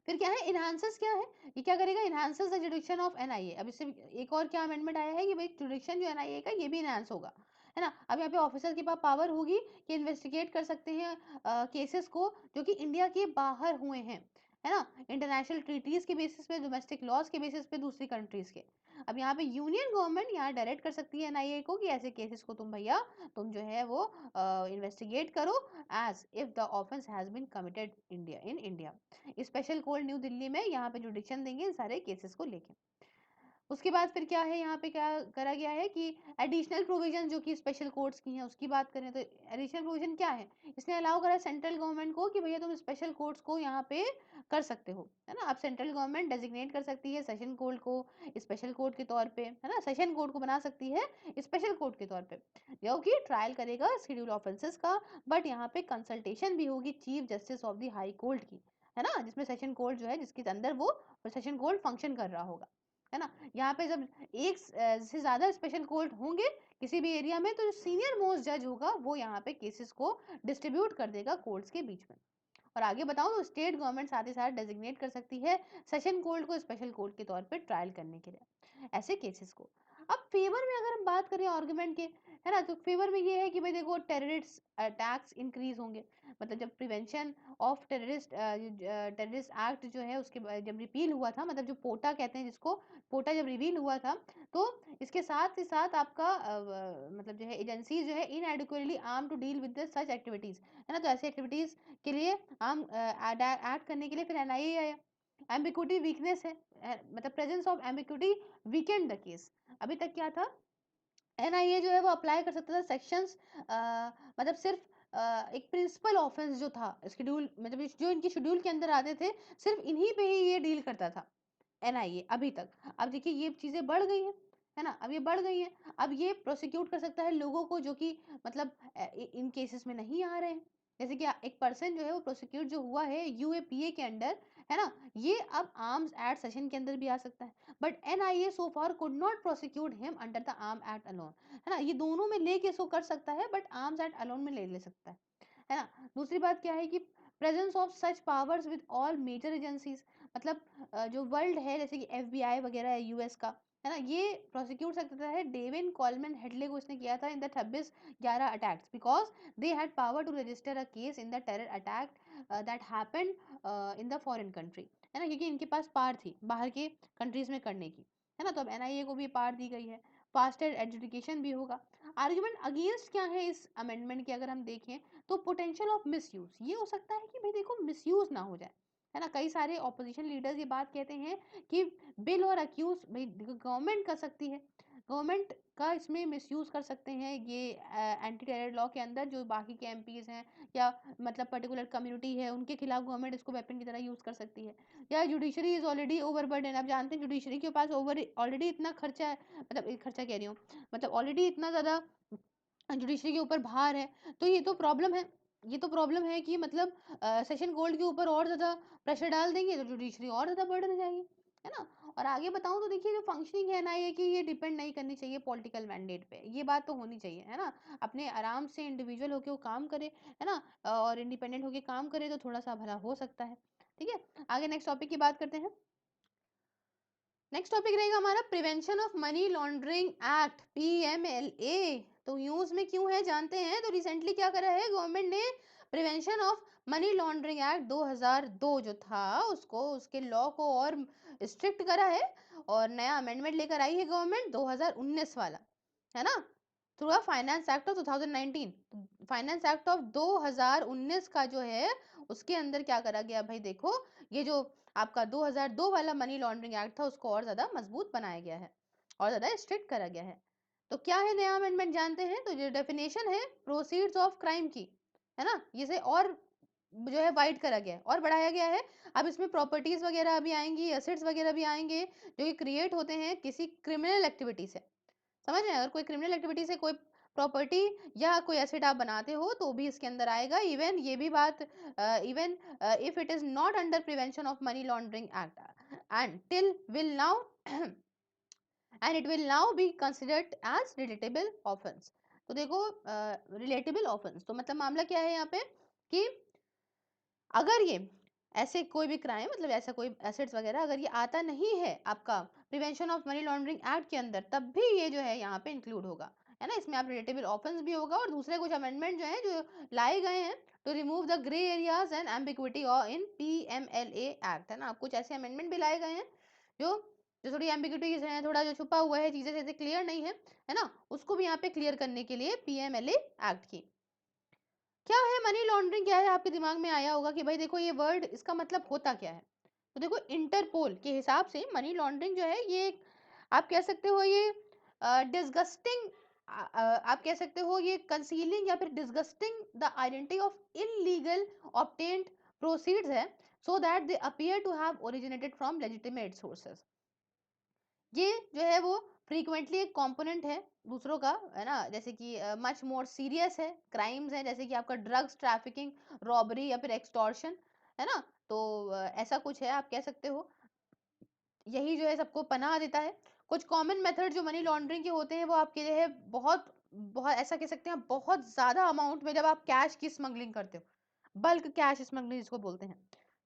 फिर क्या है, इनहांसेस क्या है, ये क्या करेगा, इनहांसेस द जुडिक्शन ऑफ एनआईए। अब इससे एक और क्या अमेंडमेंट आया है कि भाई जुडिक्शन जो एनआईए का ये भी इनहांस होगा, है ना। अब यहाँ पे ऑफिसर के पास पावर होगी कि इन्वेस्टिगेट कर सकते हैं केसेस को जो कि इंडिया के बाहर हुए हैं, है ना, इंटरनेशनल ट्रीटीज के बेसिस पे, डोमेस्टिक लॉज के बेसिस पे, दूसरी कंट्रीज के। अब यहाँ पे यूनियन गवर्नमेंट यहाँ डायरेक्ट कर सकती है एनआईए को कि ऐसे केसेस को तुम भैया, तुम जो है वो इन्वेस्टिगेट करो, as if the offence has been committed in India. Special court new Delhi में यहाँ पे जुडिक्शन देंगे इन सारे केसेस को लेके। उसके बाद फिर क्या है, यहाँ पे क्या करा गया है कि एडिशनल प्रोविजन जो कि स्पेशल कोर्ट्स की हैं उसकी बात करें तो एडिशनल प्रोविजन क्या है, इसने अलाउ करा सेंट्रल गवर्नमेंट को कि भैया तुम स्पेशल कोर्ट्स को यहाँ पे कर सकते हो, है ना। अब सेंट्रल गवर्नमेंट डेजिग्नेट कर सकती है सेशन कोर्ट को स्पेशल कोर्ट के तौर पे, है ना, सेशन कोर्ट को बना सकती है स्पेशल कोर्ट के तौर पे, जो कि ट्रायल करेगा शेड्यूल ऑफेंसेस का। बट यहाँ पे कंसल्टेशन भी होगी chief justice of the high court की, है ना, जिसमें सेशन कोर्ट जो है जिसके अंदर वो सेशन कोर्ट फंक्शन कर रहा होगा, है ना। यहाँ पे जब एक से ज्यादा स्पेशल कोर्ट होंगे किसी भी एरिया में, तो जो सीनियर मोस्ट जज होगा वो यहाँ पे केसेस को डिस्ट्रीब्यूट कर देगा कोर्ट्स के बीच में। और आगे बताऊं तो स्टेट गवर्नमेंट साथ ही साथ डेजिग्नेट कर सकती है सेशन कोर्ट को स्पेशल कोर्ट के तौर पे ट्रायल करने के लिए ऐसे केसेस को। अब फेवर में अगर हम बात करें आर्गुमेंट के, है ना, तो फेवर में ये है कि भाई देखो टेररिस्ट अटैक्स इंक्रीज होंगे, मतलब जब प्रिवेंशन ऑफ टेररिस्ट एक्ट जो है उसके जब रिपील हुआ था, मतलब जो पोटा कहते हैं जिसको, पोटा जब रिवील हुआ था, तो इसके साथ ही साथ आपका मतलब जो है एजेंसी जो है inadequately arm to deal with such activities, है ना। तो ऐसी एक्टिविटीज के लिए आर्म ऐड करने के लिए फिर एनआईए आया। एम्बिक्विटी वीकनेस है, मतलब presence of ambiguity weakened the case. अभी तक क्या था, एनआईए जो है वो अप्लाई कर सकता था सेक्शंस, मतलब सिर्फ एक प्रिंसिपल ऑफेंस जो था शेड्यूल, मतलब जो इनके शेड्यूल के अंदर आते थे, सिर्फ इन्हीं पे ही ये डील करता था एनआईए अभी तक। अब देखिए ये चीजें बढ़ गई हैं, है ना, अब ये बढ़ गई हैं। अब ये प्रोसिक्यूट कर सकता है लोगों को जो कि मतलब इन केसेस में नहीं आ रहे हैं, जैसे कि एक पर्सन जो है वो प्रोसिक्यूट जो हुआ है यूएपीए के अंडर, है ना, ये अब आर्म्स एक्ट सेशन के अंदर भी आ सकता है। But NIA so far could not prosecute him under the arm act alone, है ना, ये दोनों में लेके इसको कर सकता है बट आर्म्स एक्ट अलोन में ले सकता है ना। दूसरी बात क्या है कि presence of such powers with all major agencies, मतलब जो वर्ल्ड है जैसे कि एफबीआई वगैरह है यूएस का, है ना, ये प्रोसिक्यूट सकता है डेविन कॉलमैन हेडले को इसने किया था in the 26/11 attacks because they had power to register a case in the terror attack that happened in the foreign country, है ना, क्योंकि इनके पास पावर थी बाहर के कंट्रीज में करने की, है ना, तो अब एनआईए को भी पावर दी गई है, फास्टर एजुकेशन भी होगा। आर्ग्यूमेंट अगेंस्ट क्या है इस अमेंडमेंट की अगर हम देखें तो पोटेंशियल ऑफ मिसयूज, ये हो सकता है कि भाई देखो मिसयूज ना हो जाए, है ना, कई सारे ऑपोजिशन लीडर्स ये बात कहते हैं कि बिल और अक्यूज भाई गवर्नमेंट कर सकती है, गवर्नमेंट का इसमें मिसयूज कर सकते हैं ये एंटी टेरर लॉ के अंदर, जो बाकी के एमपीज हैं या मतलब पर्टिकुलर कम्युनिटी है उनके खिलाफ गवर्नमेंट इसको वेपन की तरह यूज कर सकती है, या जुडिशरी इज ऑलरेडी ओवरबर्डन, आप जानते हैं जुडिशरी के पास ओवर ऑलरेडी इतना खर्चा है, मतलब खर्चा कह रही हूँ, मतलब ऑलरेडी इतना ज्यादा जुडिशरी के ऊपर भार है, तो ये तो प्रॉब्लम है, ये तो प्रॉब्लम है कि मतलब सेशन गोल्ड के ऊपर और ज्यादा प्रेशर डाल देंगे तो जुडिशरी और ज्यादा बर्डन हो जाएगी, है ना। और आगे बताऊं तो देखिए जो फंक्शनिंग है ना ये कि ये डिपेंड नहीं करनी चाहिए पॉलिटिकल मैंडेट पे, ये बात तो होनी चाहिए, है ना, अपने आराम से इंडिविजुअल होके वो काम करे, है ना, और इंडिपेंडेंट होके काम करे तो थोड़ा सा भला हो सकता है। ठीक है, आगे नेक्स्ट टॉपिक की बात करते हैं। नेक्स्ट टॉपिक रहेगा हमारा prevention of money laundering act PMLA. तो न्यूज में क्यों है जानते हैं, तो रिसेंटली क्या करा है गवर्नमेंट ने, prevention of money laundering act 2002 जो था उसको, उसके लॉ को और स्ट्रिक्ट करा है, और नया अमेंडमेंट लेकर आई है गवर्नमेंट 2019 वाला, है ना, through a finance act of 2019। Finance act of 2019 का जो है उसके अंदर क्या करा गया भाई देखो, ये जो आपका 2002 वाला मनी लॉन्ड्रिंग एक्ट था उसको और ज्यादा मजबूत बनाया गया है और ज्यादा स्ट्रिक्ट करा गया है। तो क्या है नया अमेंडमेंट जानते हैं, तो जो डेफिनेशन है प्रोसीड्स ऑफ क्राइम की, है ना, इसे और जो है वाइड करा गया है और बढ़ाया गया है। अब इसमें प्रॉपर्टीज वगैरह भी आएंगी, एसेट्स वगैरह भी आएंगे जो कि क्रिएट होते हैं किसी क्रिमिनल एक्टिविटी से, समझ रहे हैं, अगर कोई क्रिमिनल एक्टिविटी से कोई प्रॉपर्टी या कोई एसेट आप बनाते हो तो भी इसके अंदर आएगा, इवन ये भी बात, even if it is not under prevention of money laundering act and till will now and it will now be considered as relatable offence. तो देखो रिलेटेबल ऑफेंस तो मतलब मामला क्या है यहाँ पे कि अगर ये ऐसे कोई भी क्राइम मतलब ऐसा कोई एसेट्स वगैरह अगर ये आता नहीं है आपका prevention of money laundering act के अंदर तब भी ये जो है यहाँ पे इंक्लूड होगा, है ना, इसमें आप रिलेटेबल ऑफेंस भी होगा और दूसरे कुछ अमेंडमेंट जो है जो लाए गए हैं to remove the grey areas and ambiguity in PMLA act, है ना, कुछ ऐसे अमेंडमेंट भी लाए गए हैं जो जो थोड़ी एम्बिग्विटीज हैं, थोड़ा जो छुपा हुआ है चीजें जैसे क्लियर नहीं है ना, उसको भी यहाँ पे क्लियर करने के लिए पीएमएलए एक्ट की। क्या है मनी लॉन्ड्रिंग, क्या है आपके दिमाग में आया होगा कि भाई देखो ये वर्ड इसका मतलब होता क्या है, तो देखो इंटरपोल के हिसाब से मनी लॉन्ड्रिंग जो है ये आप कह सकते हो ये डिस्गस्टिंग, आप कह सकते हो ये कंसीलिंग या फिर disgusting the identity of illegal obtained proceeds है so that they appear to have originated from legitimate sources. ये जो है वो फ्रीक्वेंटली एक कंपोनेंट है दूसरों का, है ना, जैसे कि मच मोर सीरियस है क्राइम्स है जैसे कि आपका ड्रग्स ट्रैफिकिंग, रॉबरी या फिर एक्सटॉर्शन, है ना, तो ऐसा कुछ है आप कह सकते हो, यही जो है सबको पनाह देता है। कुछ कॉमन मेथड जो मनी लॉन्ड्रिंग के होते हैं वो आपके लिए है बहुत बहुत ऐसा कह सकते हैं बहुत ज्यादा अमाउंट में जब आप कैश की स्मगलिंग करते हो, बल्क कैश स्मगलिंग जिसको बोलते हैं,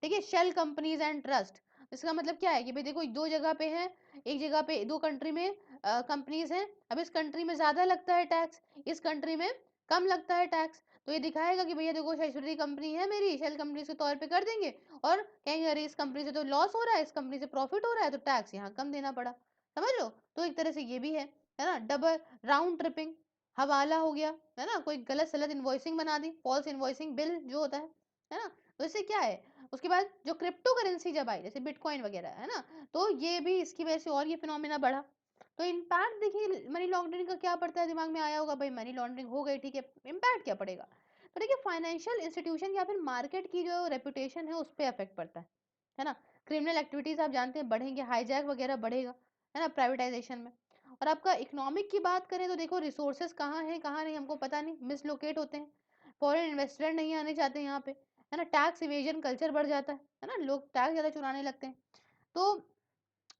ठीक है, शेल कंपनीज एंड ट्रस्ट, इसका मतलब क्या है कि भाई देखो दो जगह पे है, एक जगह पे दो कंट्री में कंपनीज हैं, अब इस कंट्री में ज्यादा लगता है टैक्स, इस कंट्री में कम लगता है टैक्स, तो ये दिखाएगा कि भैया देखो शेषवरी कंपनी है मेरी, शेल कंपनी के तौर पे कर देंगे और कहेंगे अरे इस कंपनी से तो लॉस हो रहा है, इस कंपनी से प्रॉफिट हो रहा है तो टैक्स यहाँ कम देना पड़ा, समझ लो, तो एक तरह से ये भी है ना, डबल राउंड ट्रिपिंग, हवाला हो गया, है ना, कोई गलत सलत इन्वॉइसिंग बना दी, फॉल्स इन्वॉइसिंग बिल जो होता है ना, तो इससे क्या है, उसके बाद जो क्रिप्टो करेंसी जब आई जैसे बिटकॉइन वगैरह, है ना, तो ये भी इसकी वजह से और ये फिनोमिना बढ़ा। तो इम्पैक्ट देखिए मनी लॉन्ड्रिंग का क्या पड़ता है, दिमाग में आया होगा भाई मनी लॉन्ड्रिंग हो गई ठीक है, इम्पैक्ट क्या पड़ेगा, तो देखिए फाइनेंशियल इंस्टीट्यूशन या फिर मार्केट की जो रेपुटेशन है उस पर इफेक्ट पड़ता है ना, क्रिमिनल एक्टिविटीज आप जानते हैं बढ़ेंगे, हाईजैक वगैरह बढ़ेगा, है ना, प्राइवेटाइजेशन में। और आपका इकोनॉमिक की बात करें तो देखो रिसोर्सेज कहाँ है कहाँ नहीं हमको पता नहीं, मिसलोकेट होते हैं, फॉरेन इन्वेस्टर नहीं आने चाहते यहाँ पे, है ना, टैक्स इवेजन कल्चर बढ़ जाता है ना, लोग टैक्स ज्यादा चुराने लगते हैं, तो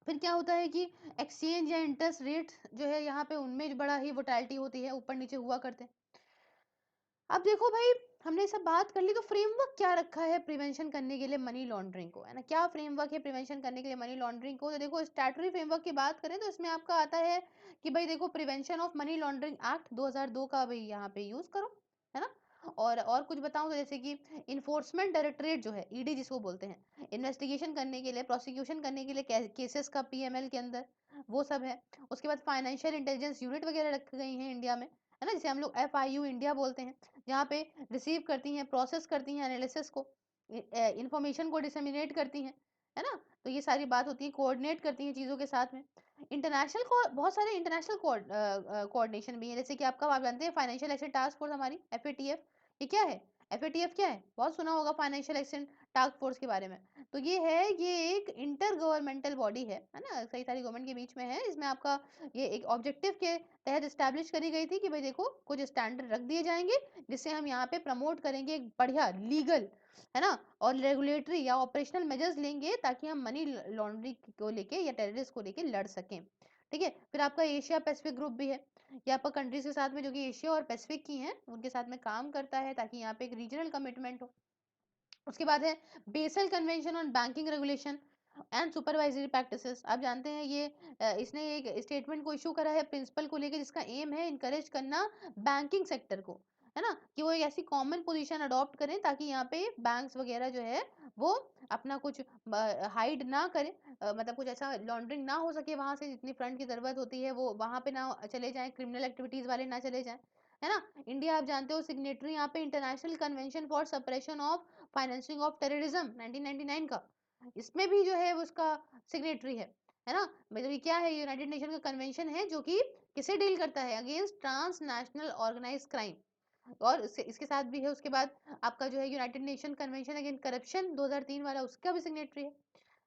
फिर क्या होता है कि एक्सचेंज या इंटरेस्ट रेट जो है यहाँ पे उनमें बड़ा ही वोटैलिटी होती है, ऊपर नीचे हुआ करते हैं। अब देखो भाई हमने सब बात कर ली, तो फ्रेमवर्क क्या रखा है प्रिवेंशन करने के लिए मनी लॉन्ड्रिंग को, है ना? क्या फ्रेमवर्क है प्रिवेंशन करने के लिए मनी लॉन्ड्रिंग को? तो देखो स्टैट्यूटरी फ्रेमवर्क की बात करें तो इसमें आपका आता है कि भाई देखो prevention of money laundering act 2002 का भाई यहाँ पे यूज करो, है ना? और कुछ बताऊं तो जैसे कि इन्फोर्समेंट डायरेक्टरेट जो है, ईडी जिसको बोलते हैं, इन्वेस्टिगेशन करने के लिए, प्रोसिक्यूशन करने के लिए केसेस का पीएमएल के अंदर, वो सब है। उसके बाद फाइनेंशियल इंटेलिजेंस यूनिट वगैरह रखी गई है इंडिया में, है ना, जिसे हम लोग FIU इंडिया बोलते हैं, जहाँ पे रिसीव करती हैं, प्रोसेस करती हैं एनालिसिस को, इंफॉर्मेशन को डिसेमिनेट करती हैं, है ना? तो ये सारी बात होती है, कोऑर्डिनेट करती हैं चीज़ों के साथ में। इंटरनेशनल को बहुत सारे इंटरनेशनल कोऑर्डिनेशन भी है, जैसे कि आपका आप जानते हैं फाइनेंशियल एक्शन टास्क फोर्स हमारी FATF, ये क्या है? FATF क्या है? बहुत सुना होगा फाइनेंशियल एक्शन टास्क फोर्स के बारे में। तो ये है, ये एक इंटर गवर्नमेंटल बॉडी है ना, कई सारी गवर्नमेंट के बीच में है। इसमें आपका ये एक ऑब्जेक्टिव के तहत एस्टैब्लिश करी गई थी कि भाई देखो कुछ स्टैंडर्ड रख दिए जाएंगे जिससे हम यहाँ पे प्रमोट करेंगे एक बढ़िया लीगल, है ना, और रेगुलेटरी या ऑपरेशनल मेजर्स लेंगे ताकि हम मनी लॉन्ड्रिंग को लेके या टेररिस्ट को लेके लड़ सकें। ठीक है, फिर आपका एशिया पैसिफिक ग्रुप भी है, ये आपका कंट्रीज के साथ में जो कि एशिया और पैसिफिक की हैं उनके साथ में काम करता है ताकि यहाँ पे एक रीजनल कमिटमेंट हो। उसके बाद है basal convention on banking regulation and supervisory practices. आप जानते हैं ये इसने एक स्टेटमेंट को इशू करा है प्रिंसिपल को लेकर, जिसका एम है इनकरेज करना बैंकिंग सेक्टर को, है ना, कि वो एक ऐसी कॉमन पोजीशन अडॉप्ट करें ताकि यहाँ पे बैंक्स वगैरह जो है वो अपना कुछ हाइड ना करें, मतलब कुछ ऐसा लॉन्ड्रिंग ना हो सके वहां से, जितनी फंड की जरूरत होती है वो वहां पे ना चले जाएं, क्रिमिनल एक्टिविटीज वाले ना चले जाएं, है ना? इंडिया आप जानते हो सिग्नेटरी यहाँ पे international convention for suppression of financing of terrorism 1999 का, इसमें भी जो है वो उसका सिग्नेटरी है ना? मतलब ये क्या है, यूनाइटेड नेशन का कन्वेंशन है जो कि किसे डील करता है, अगेंस्ट ट्रांसनेशनल ऑर्गेनाइज्ड क्राइम, और इसके साथ भी है। उसके बाद आपका जो है United nation convention against corruption 2003 वाला, उसका भी सिग्नेटरी है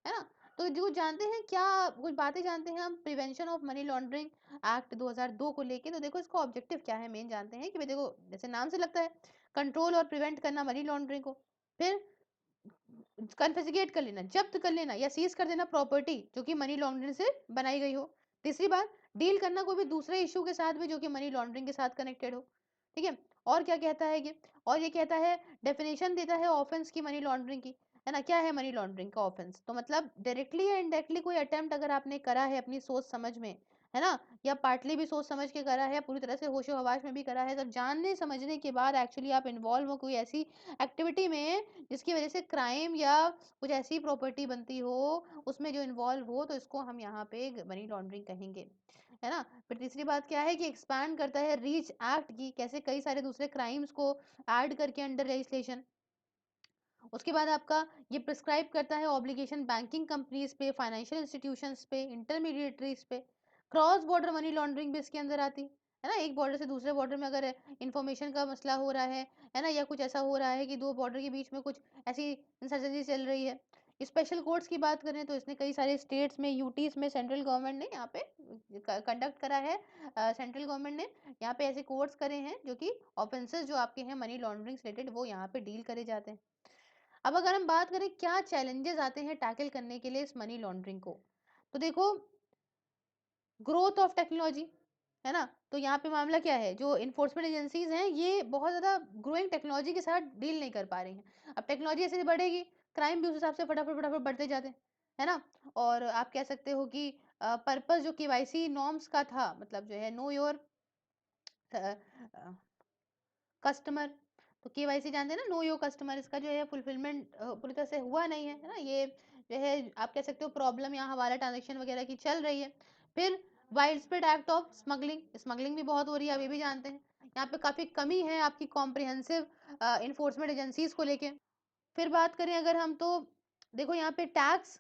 ना? तो जो जानते हैं क्या, कुछ बातें जानते हैं हम prevention of money laundering act 2002 को लेके। तो देखो इसका ऑब्जेक्टिव क्या है, मेन जानते हैं कि भाई देखो जैसे नाम से लगता है, कंट्रोल और प्रिवेंट करना मनी लॉन्ड्रिंग को, फिर कन्फिस्केट कर लेना, जब्त कर लेना या सीज कर देना प्रॉपर्टी जो कि मनी लॉन्ड्रिंग से बनाई गई हो। तीसरी बात, डील करना कोई भी दूसरे इशू के साथ भी जो कि मनी लॉन्ड्रिंग के साथ कनेक्टेड हो। ठीक है, और क्या कहता है ये, और ये कहता है, डेफिनेशन देता है ऑफेंस की मनी लॉन्ड्रिंग की, है ना? क्या है मनी लॉन्ड्रिंग का ऑफेंस? तो मतलब डायरेक्टली या इनडायरेक्टली कोई अटेम्प्ट अगर आपने करा है अपनी सोच समझ में, है ना, या पार्टली भी सोच समझ के करा है, पूरी तरह से होशो हवास में भी करा है, तब जानने समझने के बाद एक्चुअली आप इन्वॉल्व हो कोई ऐसी एक्टिविटी में जिसकी वजह से क्राइम या कुछ ऐसी प्रॉपर्टी बनती हो उसमें जो इन्वॉल्व हो, तो इसको हम यहाँ पे मनी लॉन्ड्रिंग कहेंगे, है ना? फिर तीसरी बात क्या है कि एक्सपैंड करता है रीच एक्ट की, कैसे कई सारे दूसरे क्राइम्स को ऐड करके अंडर लेजिस्लेशन। उसके बाद आपका ये प्रिस्क्राइब करता है ऑब्लिगेशन बैंकिंग कंपनीज पे, फाइनेंशियल इंस्टीट्यूशंस पे, इंटरमीडिएटरीज पे। क्रॉस बॉर्डर मनी लॉन्ड्रिंग भी इसके अंदर आती है ना, एक बॉर्डर से दूसरे बॉर्डर में अगर इंफॉर्मेशन का मसला हो रहा है ना, या कुछ ऐसा हो रहा है कि दो बॉर्डर के बीच में कुछ ऐसी इंसर्जेंसी चल रही है। स्पेशल कोर्ट्स की बात करें तो इसने कई सारे स्टेट्स में, यूटीज में सेंट्रल गवर्नमेंट ने यहाँ पे कंडक्ट करा है, सेंट्रल गवर्नमेंट ने यहाँ पे ऐसे कोर्ट्स करे हैं जो कि ऑफेंसेस जो आपके हैं मनी लॉन्ड्रिंग रिलेटेड वो यहाँ पे डील करे जाते हैं। अब अगर हम बात करें क्या चैलेंजेस आते हैं टैकल करने के लिए इस मनी लॉन्ड्रिंग को, तो देखो ग्रोथ ऑफ टेक्नोलॉजी, है ना? तो यहाँ पे मामला क्या है, जो इन्फोर्समेंट एजेंसीज हैं ये बहुत ज़्यादा ग्रोइंग टेक्नोलॉजी के साथ डील नहीं कर पा रही हैं। अब टेक्नोलॉजी ऐसे बढ़ेगी, क्राइम भी उस हिसाब से फटाफट फटाफट बढ़ते जाते हैं, है ना? और आप कह सकते हो कि पर्पस जो केवाईसी नॉर्म्स का था, मतलब जो है नो योर कस्टमर, तो केवाईसी जानते हैं ना, नो योर कस्टमर, इसका जो है फुलफिलमेंट पूरी तरह से हुआ नहीं है ना, ये जो है आप कह सकते हो प्रॉब्लम यहाँ हवाला ट्रांजेक्शन वगैरह की चल रही है। फिर wide spread act of smuggling, smuggling भी बहुत हो रही है, आप ये भी जानते हैं। यहाँ पे काफी कमी है आपकी कॉम्प्रिहेंसिव इन्फोर्समेंट एजेंसीज को लेके। फिर बात करें अगर हम, तो देखो यहाँ पे टैक्स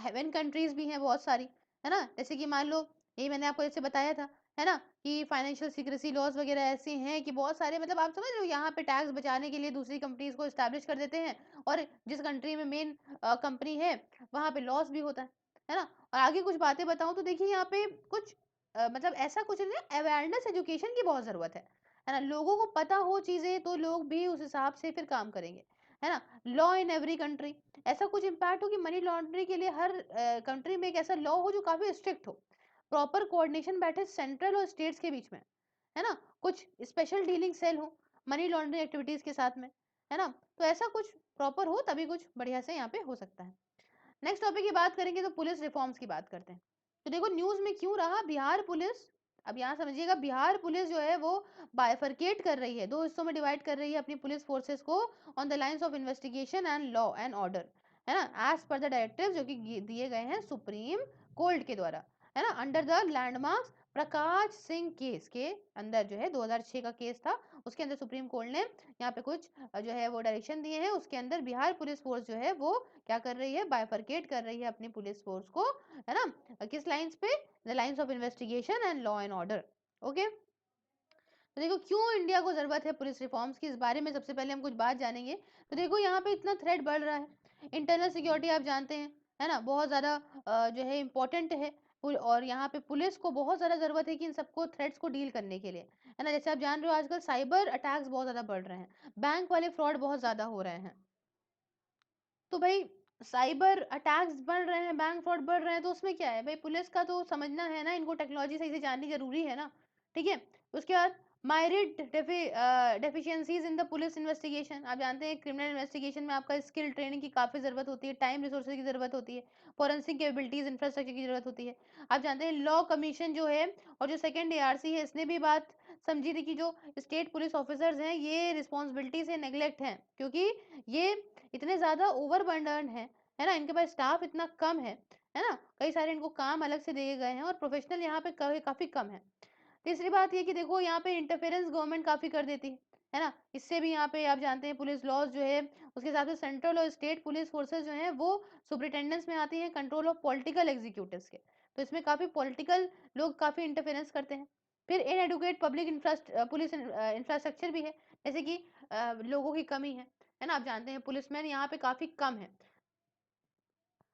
हेवन कंट्रीज भी हैं बहुत सारी, है ना, जैसे कि मान लो यही मैंने आपको जैसे बताया था, है ना, कि फाइनेंशियल सीक्रेसी लॉज वगैरह ऐसे हैं कि बहुत सारे, मतलब आप समझ रहे हो, यहाँ पे टैक्स बचाने के लिए दूसरी कंपनीज को एस्टैब्लिश कर देते हैं, और जिस कंट्री में मेन कंपनी है वहां पे लॉस भी होता है ना? और आगे कुछ बातें बताऊं तो देखिए यहाँ पे कुछ मतलब ऐसा कुछ नहीं, अवेयरनेस एजुकेशन की बहुत जरूरत है ना, लोगों को पता हो चीजें तो लोग भी उस हिसाब से फिर काम करेंगे, है ना? लॉ इन एवरी कंट्री, ऐसा कुछ इम्पैक्ट हो कि मनी लॉन्ड्रिंग के लिए हर कंट्री में एक ऐसा लॉ हो जो काफी स्ट्रिक्ट हो, प्रॉपर कोऑर्डिनेशन बैठे सेंट्रल और स्टेट्स के बीच में, है ना, कुछ स्पेशल डीलिंग सेल हो, मनी लॉन्ड्रिंग एक्टिविटीज के साथ में, है ना। तो ऐसा कुछ प्रॉपर हो तभी कुछ बढ़िया से यहाँ पे हो सकता है। नेक्स्ट टॉपिक की बात करेंगे तो पुलिस रिफॉर्म्स की बात करते हैं। तो देखो न्यूज में क्यों रहा बिहार पुलिस, अब यहाँ समझिएगा बिहार पुलिस जो है वो बाइफरकेट कर रही है, दो हिस्सों में डिवाइड कर रही है अपनी पुलिस फोर्सेस को on the lines of investigation and law and order, है ना, एज पर द डायरेक्टिव जो कि दिए गए हैं सुप्रीम कोर्ट के द्वारा, है ना, under the landmark Prakash Singh case के अंदर जो है 2006 का केस था, उसके अंदर सुप्रीम कोर्ट ने यहाँ पे कुछ जो है वो डायरेक्शन दिए हैं, उसके अंदर बिहार पुलिस फोर्स जो है वो क्या कर रही है, बाइफरकेट कर रही है अपनी पुलिस फोर्स को, है ना, किस लाइंस पे, the lines of investigation and law and order. Okay, तो देखो क्यों इंडिया को जरूरत है पुलिस रिफॉर्म्स की, इस बारे में सबसे पहले हम कुछ बात जानेंगे। तो देखो यहाँ पे इतना थ्रेट बढ़ रहा है, इंटरनल सिक्योरिटी आप जानते हैं, है ना, बहुत ज्यादा जो है इम्पोर्टेंट है, और यहाँ पे पुलिस को बहुत ज्यादा जरूरत है कि इन सबको थ्रेट्स को डील करने के लिए, है ना। जैसे आप जान रहे हो आजकल साइबर अटैक्स बहुत ज्यादा बढ़ रहे हैं, बैंक वाले फ्रॉड बहुत ज्यादा हो रहे हैं, तो भाई साइबर अटैक्स बढ़ रहे हैं, बैंक फ्रॉड बढ़ रहे हैं, तो उसमें क्या है भाई, पुलिस का तो समझना है ना, इनको टेक्नोलॉजी सही से जाननी जरूरी है ना, ठीक है। उसके बाद myriad deficiencies in the police investigation, आप जानते हैं क्रिमिनल इन्वेस्टिगेशन में आपका स्किल ट्रेनिंग की काफी जरूरत होती है, टाइम रिसोर्सेज की जरूरत होती है, फॉरेंसिक कैपेबिलिटीज इंफ्रास्ट्रक्चर की जरूरत होती है। आप जानते हैं लॉ कमीशन जो है और जो सेकंड एआरसी है, इसने भी बात समझी थी कि जो स्टेट पुलिस ऑफिसर्स हैं ये रिस्पॉन्सिबिलिटी से नेग्लेक्ट हैं, क्योंकि ये इतने ज्यादा ओवरबर्डन है ना, इनके पास स्टाफ इतना कम है ना, कई सारे इनको काम अलग से दिए गए हैं और प्रोफेशनल यहाँ पे काफी कम है। तीसरी बात ये कि देखो यहाँ पे इंटरफेरेंस गवर्नमेंट काफी कर देती है ना, इससे भी यहाँ पे आप जानते हैं पुलिस लॉज जो है उसके हिसाब से सेंट्रल और स्टेट पुलिस फोर्सेस जो है वो सुपरिटेंडेंस में आती हैं कंट्रोल ऑफ पॉलिटिकल एग्जीक्यूटिव्स के, तो इसमें काफी पॉलिटिकल लोग काफी इंटरफेरेंस करते हैं। फिर इनएडुकेट पब्लिक पुलिस इंफ्रास्ट्रक्चर भी है, जैसे कि लोगों की कमी है ना, आप जानते हैं पुलिसमैन यहाँ पे काफी कम है।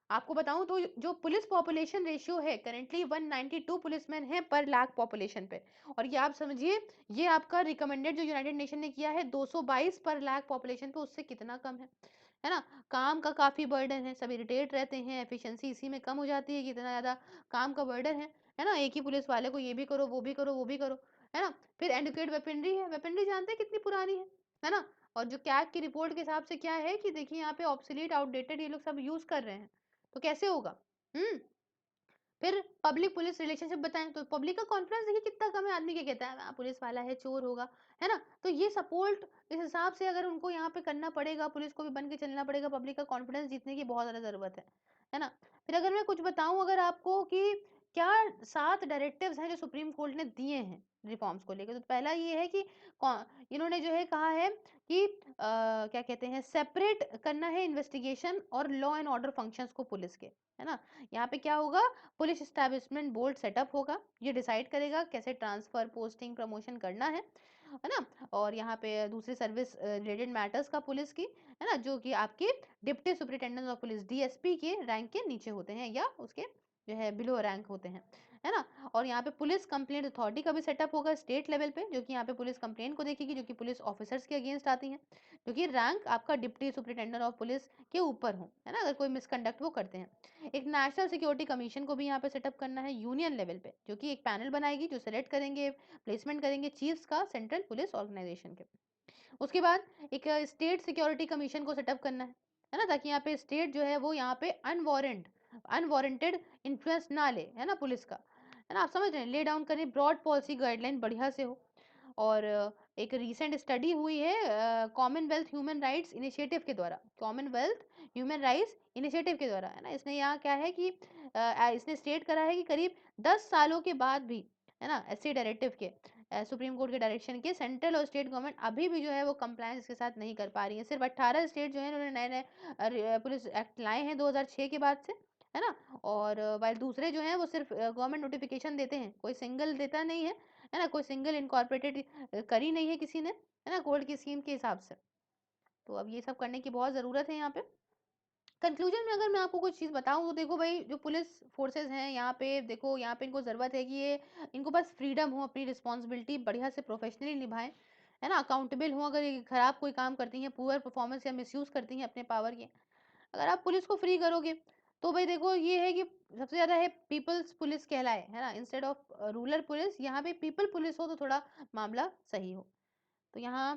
आपको बताऊं तो जो पुलिस पॉपुलेशन रेशियो है करेंटली 192 पुलिसमैन है पर लाख पॉपुलेशन पे, और ये आप समझिए ये आपका रिकमेंडेड जो यूनाइटेड नेशन ने किया है 222 पर लाख पॉपुलेशन पे, उससे कितना कम है ना। काम का काफी बर्डन है, सब इरिटेट रहते हैं, एफिशिएंसी इसी में कम हो जाती है कि इतना ज्यादा काम का बर्डन है ना, एक ही पुलिस वाले को ये भी करो वो भी करो वो भी करो, है ना। फिर एडुकेट वेपनरी है, वेपनरी जानते हैं कितनी पुरानी है ना, और जो कैग की रिपोर्ट के हिसाब से क्या है कि देखिए यहाँ पे ऑब्सोलीट आउटडेटेड ये लोग सब यूज कर रहे हैं, तो कैसे होगा। हम्म फिर पब्लिक पुलिस रिलेशनशिप बताएं तो पब्लिक का कॉन्फिडेंस देखिए कितना कम है, आदमी क्या कहता है पुलिस वाला है चोर होगा, है ना, तो ये सपोर्ट इस हिसाब से अगर उनको यहाँ पे करना पड़ेगा, पुलिस को भी बन के चलना पड़ेगा, पब्लिक का कॉन्फिडेंस जीतने की बहुत ज्यादा जरूरत है ना। फिर अगर मैं कुछ बताऊं अगर आपको कि क्या 7 डायरेक्टिव्स हैं जो सुप्रीम कोर्ट ने दिए हैं रिफॉर्म्स को लेकर, तो पहला ये है कि इन्होंने जो है कहा है कि क्या कहते हैं सेपरेट करना है इन्वेस्टिगेशन और लॉ एंड ऑर्डर फंक्शंस को पुलिस के, है ना। यहाँ पे क्या होगा, पुलिस एस्टैब्लिशमेंट बोर्ड सेटअप होगा, ये डिसाइड करेगा कैसे ट्रांसफर पोस्टिंग प्रमोशन करना है ना, और यहाँ पे दूसरी सर्विस रिलेटेड मैटर्स का पुलिस की, है ना, जो कि आपके deputy superintendent of police DSP के रैंक के नीचे होते हैं या उसके जो है बिलो रैंक होते हैं, है ना। और यहाँ पे पुलिस कंप्लेंट अथॉरिटी का भी सेटअप होगा स्टेट लेवल पे, जो कि यहाँ पे पुलिस कंप्लेंट को देखेगी, जो कि पुलिस ऑफिसर्स के अगेंस्ट आती हैं, जो कि रैंक आपका डिप्टी सुपरिटेंडेंट ऑफ पुलिस के ऊपर हो, है ना, अगर कोई मिसकंडक्ट वो करते हैं। एक नेशनल सिक्योरिटी कमीशन को भी यहाँ पे सेटअप करना है यूनियन लेवल पे, जो कि एक पैनल बनाएगी जो सेलेक्ट करेंगे प्लेसमेंट करेंगे चीफ्स का सेंट्रल पुलिस ऑर्गेनाइजेशन के। उसके बाद एक स्टेट सिक्योरिटी कमीशन को सेटअप करना है ना, ताकि यहाँ पे स्टेट जो है वो यहाँ पे अनवारंटेड इन्फ्लुएंस ना ले, है ना, पुलिस का, है ना, आप समझ रहे हैं, ले डाउन करें ब्रॉड पॉलिसी गाइडलाइन बढ़िया से हो। और एक रीसेंट स्टडी हुई है कॉमनवेल्थ ह्यूमन राइट्स इनिशिएटिव के द्वारा, कॉमनवेल्थ ह्यूमन राइट्स इनिशिएटिव के द्वारा, है ना, इसने यहाँ क्या है कि इसने स्टेट करा है कि करीब 10 सालों के बाद भी, है ना, ऐसे डायरेक्टिव के सुप्रीम कोर्ट के डायरेक्शन के सेंट्रल और स्टेट गवर्नमेंट अभी भी जो है वो कंप्लायंस के साथ नहीं कर पा रही है। सिर्फ 18 स्टेट जो है उन्होंने नए नए पुलिस एक्ट लाए हैं 2006 के बाद से, है ना, और वाइल दूसरे जो हैं वो सिर्फ गवर्नमेंट नोटिफिकेशन देते हैं, कोई सिंगल देता नहीं है ना, कोई सिंगल इनकॉर्पोरेटेड करी नहीं है किसी ने, है ना, कोर्ट की स्कीम के हिसाब से। तो अब ये सब करने की बहुत ज़रूरत है यहाँ पे। कंक्लूजन में अगर मैं आपको कुछ चीज़ बताऊँ तो देखो भाई जो पुलिस फोर्सेस हैं यहाँ पे, देखो यहाँ पे इनको ज़रूरत है कि ये इनको बस फ्रीडम हो, अपनी रिस्पॉन्सिबिलिटी बढ़िया से प्रोफेशनली निभाएं, है ना, अकाउंटेबल हो, अगर ये खराब कोई काम करती हैं, पुअर परफॉर्मेंस या मिसयूज करती हैं अपने पावर के, अगर आप पुलिस को फ्री करोगे तो भाई देखो ये है कि सबसे ज्यादा है पीपल्स पुलिस कहलाए, है ना, इंस्टेड ऑफ रूरल पुलिस यहाँ पे पीपल पुलिस हो तो थोड़ा मामला सही हो। तो यहाँ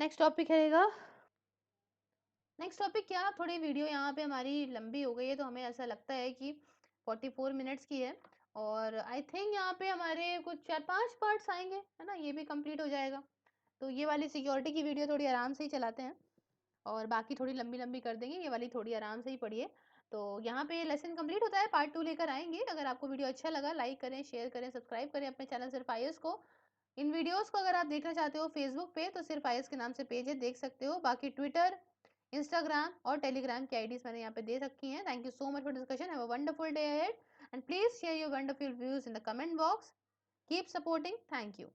नेक्स्ट टॉपिक रहेगा, नेक्स्ट टॉपिक क्या, थोड़ी वीडियो यहाँ पे हमारी लंबी हो गई है, तो हमें ऐसा लगता है कि 44 मिनट्स की है, और आई थिंक यहाँ पे हमारे कुछ 4-5 पार्ट्स आएंगे, है ना, ये भी कंप्लीट हो जाएगा। तो ये वाली सिक्योरिटी की वीडियो थोड़ी आराम से ही चलाते हैं, और बाकी थोड़ी लंबी लंबी कर देंगे, ये वाली थोड़ी आराम से ही पढ़िए। तो यहाँ पे लेसन कंप्लीट होता है, पार्ट 2 लेकर आएंगे। अगर आपको वीडियो अच्छा लगा, लाइक करें, शेयर करें, सब्सक्राइब करें अपने चैनल सिर्फ आईएएस को। इन वीडियोस को अगर आप देखना चाहते हो फेसबुक पे, तो सिर्फ आईएएस के नाम से पेज है, देख सकते हो। बाकी ट्विटर, इंस्टाग्राम और टेलीग्राम की आईडीज मैंने यहाँ पे दे रखी हैं। Thank you so much for discussion, have a wonderful day ahead, and please share your wonderful views in the comment box. Keep supporting, thank you.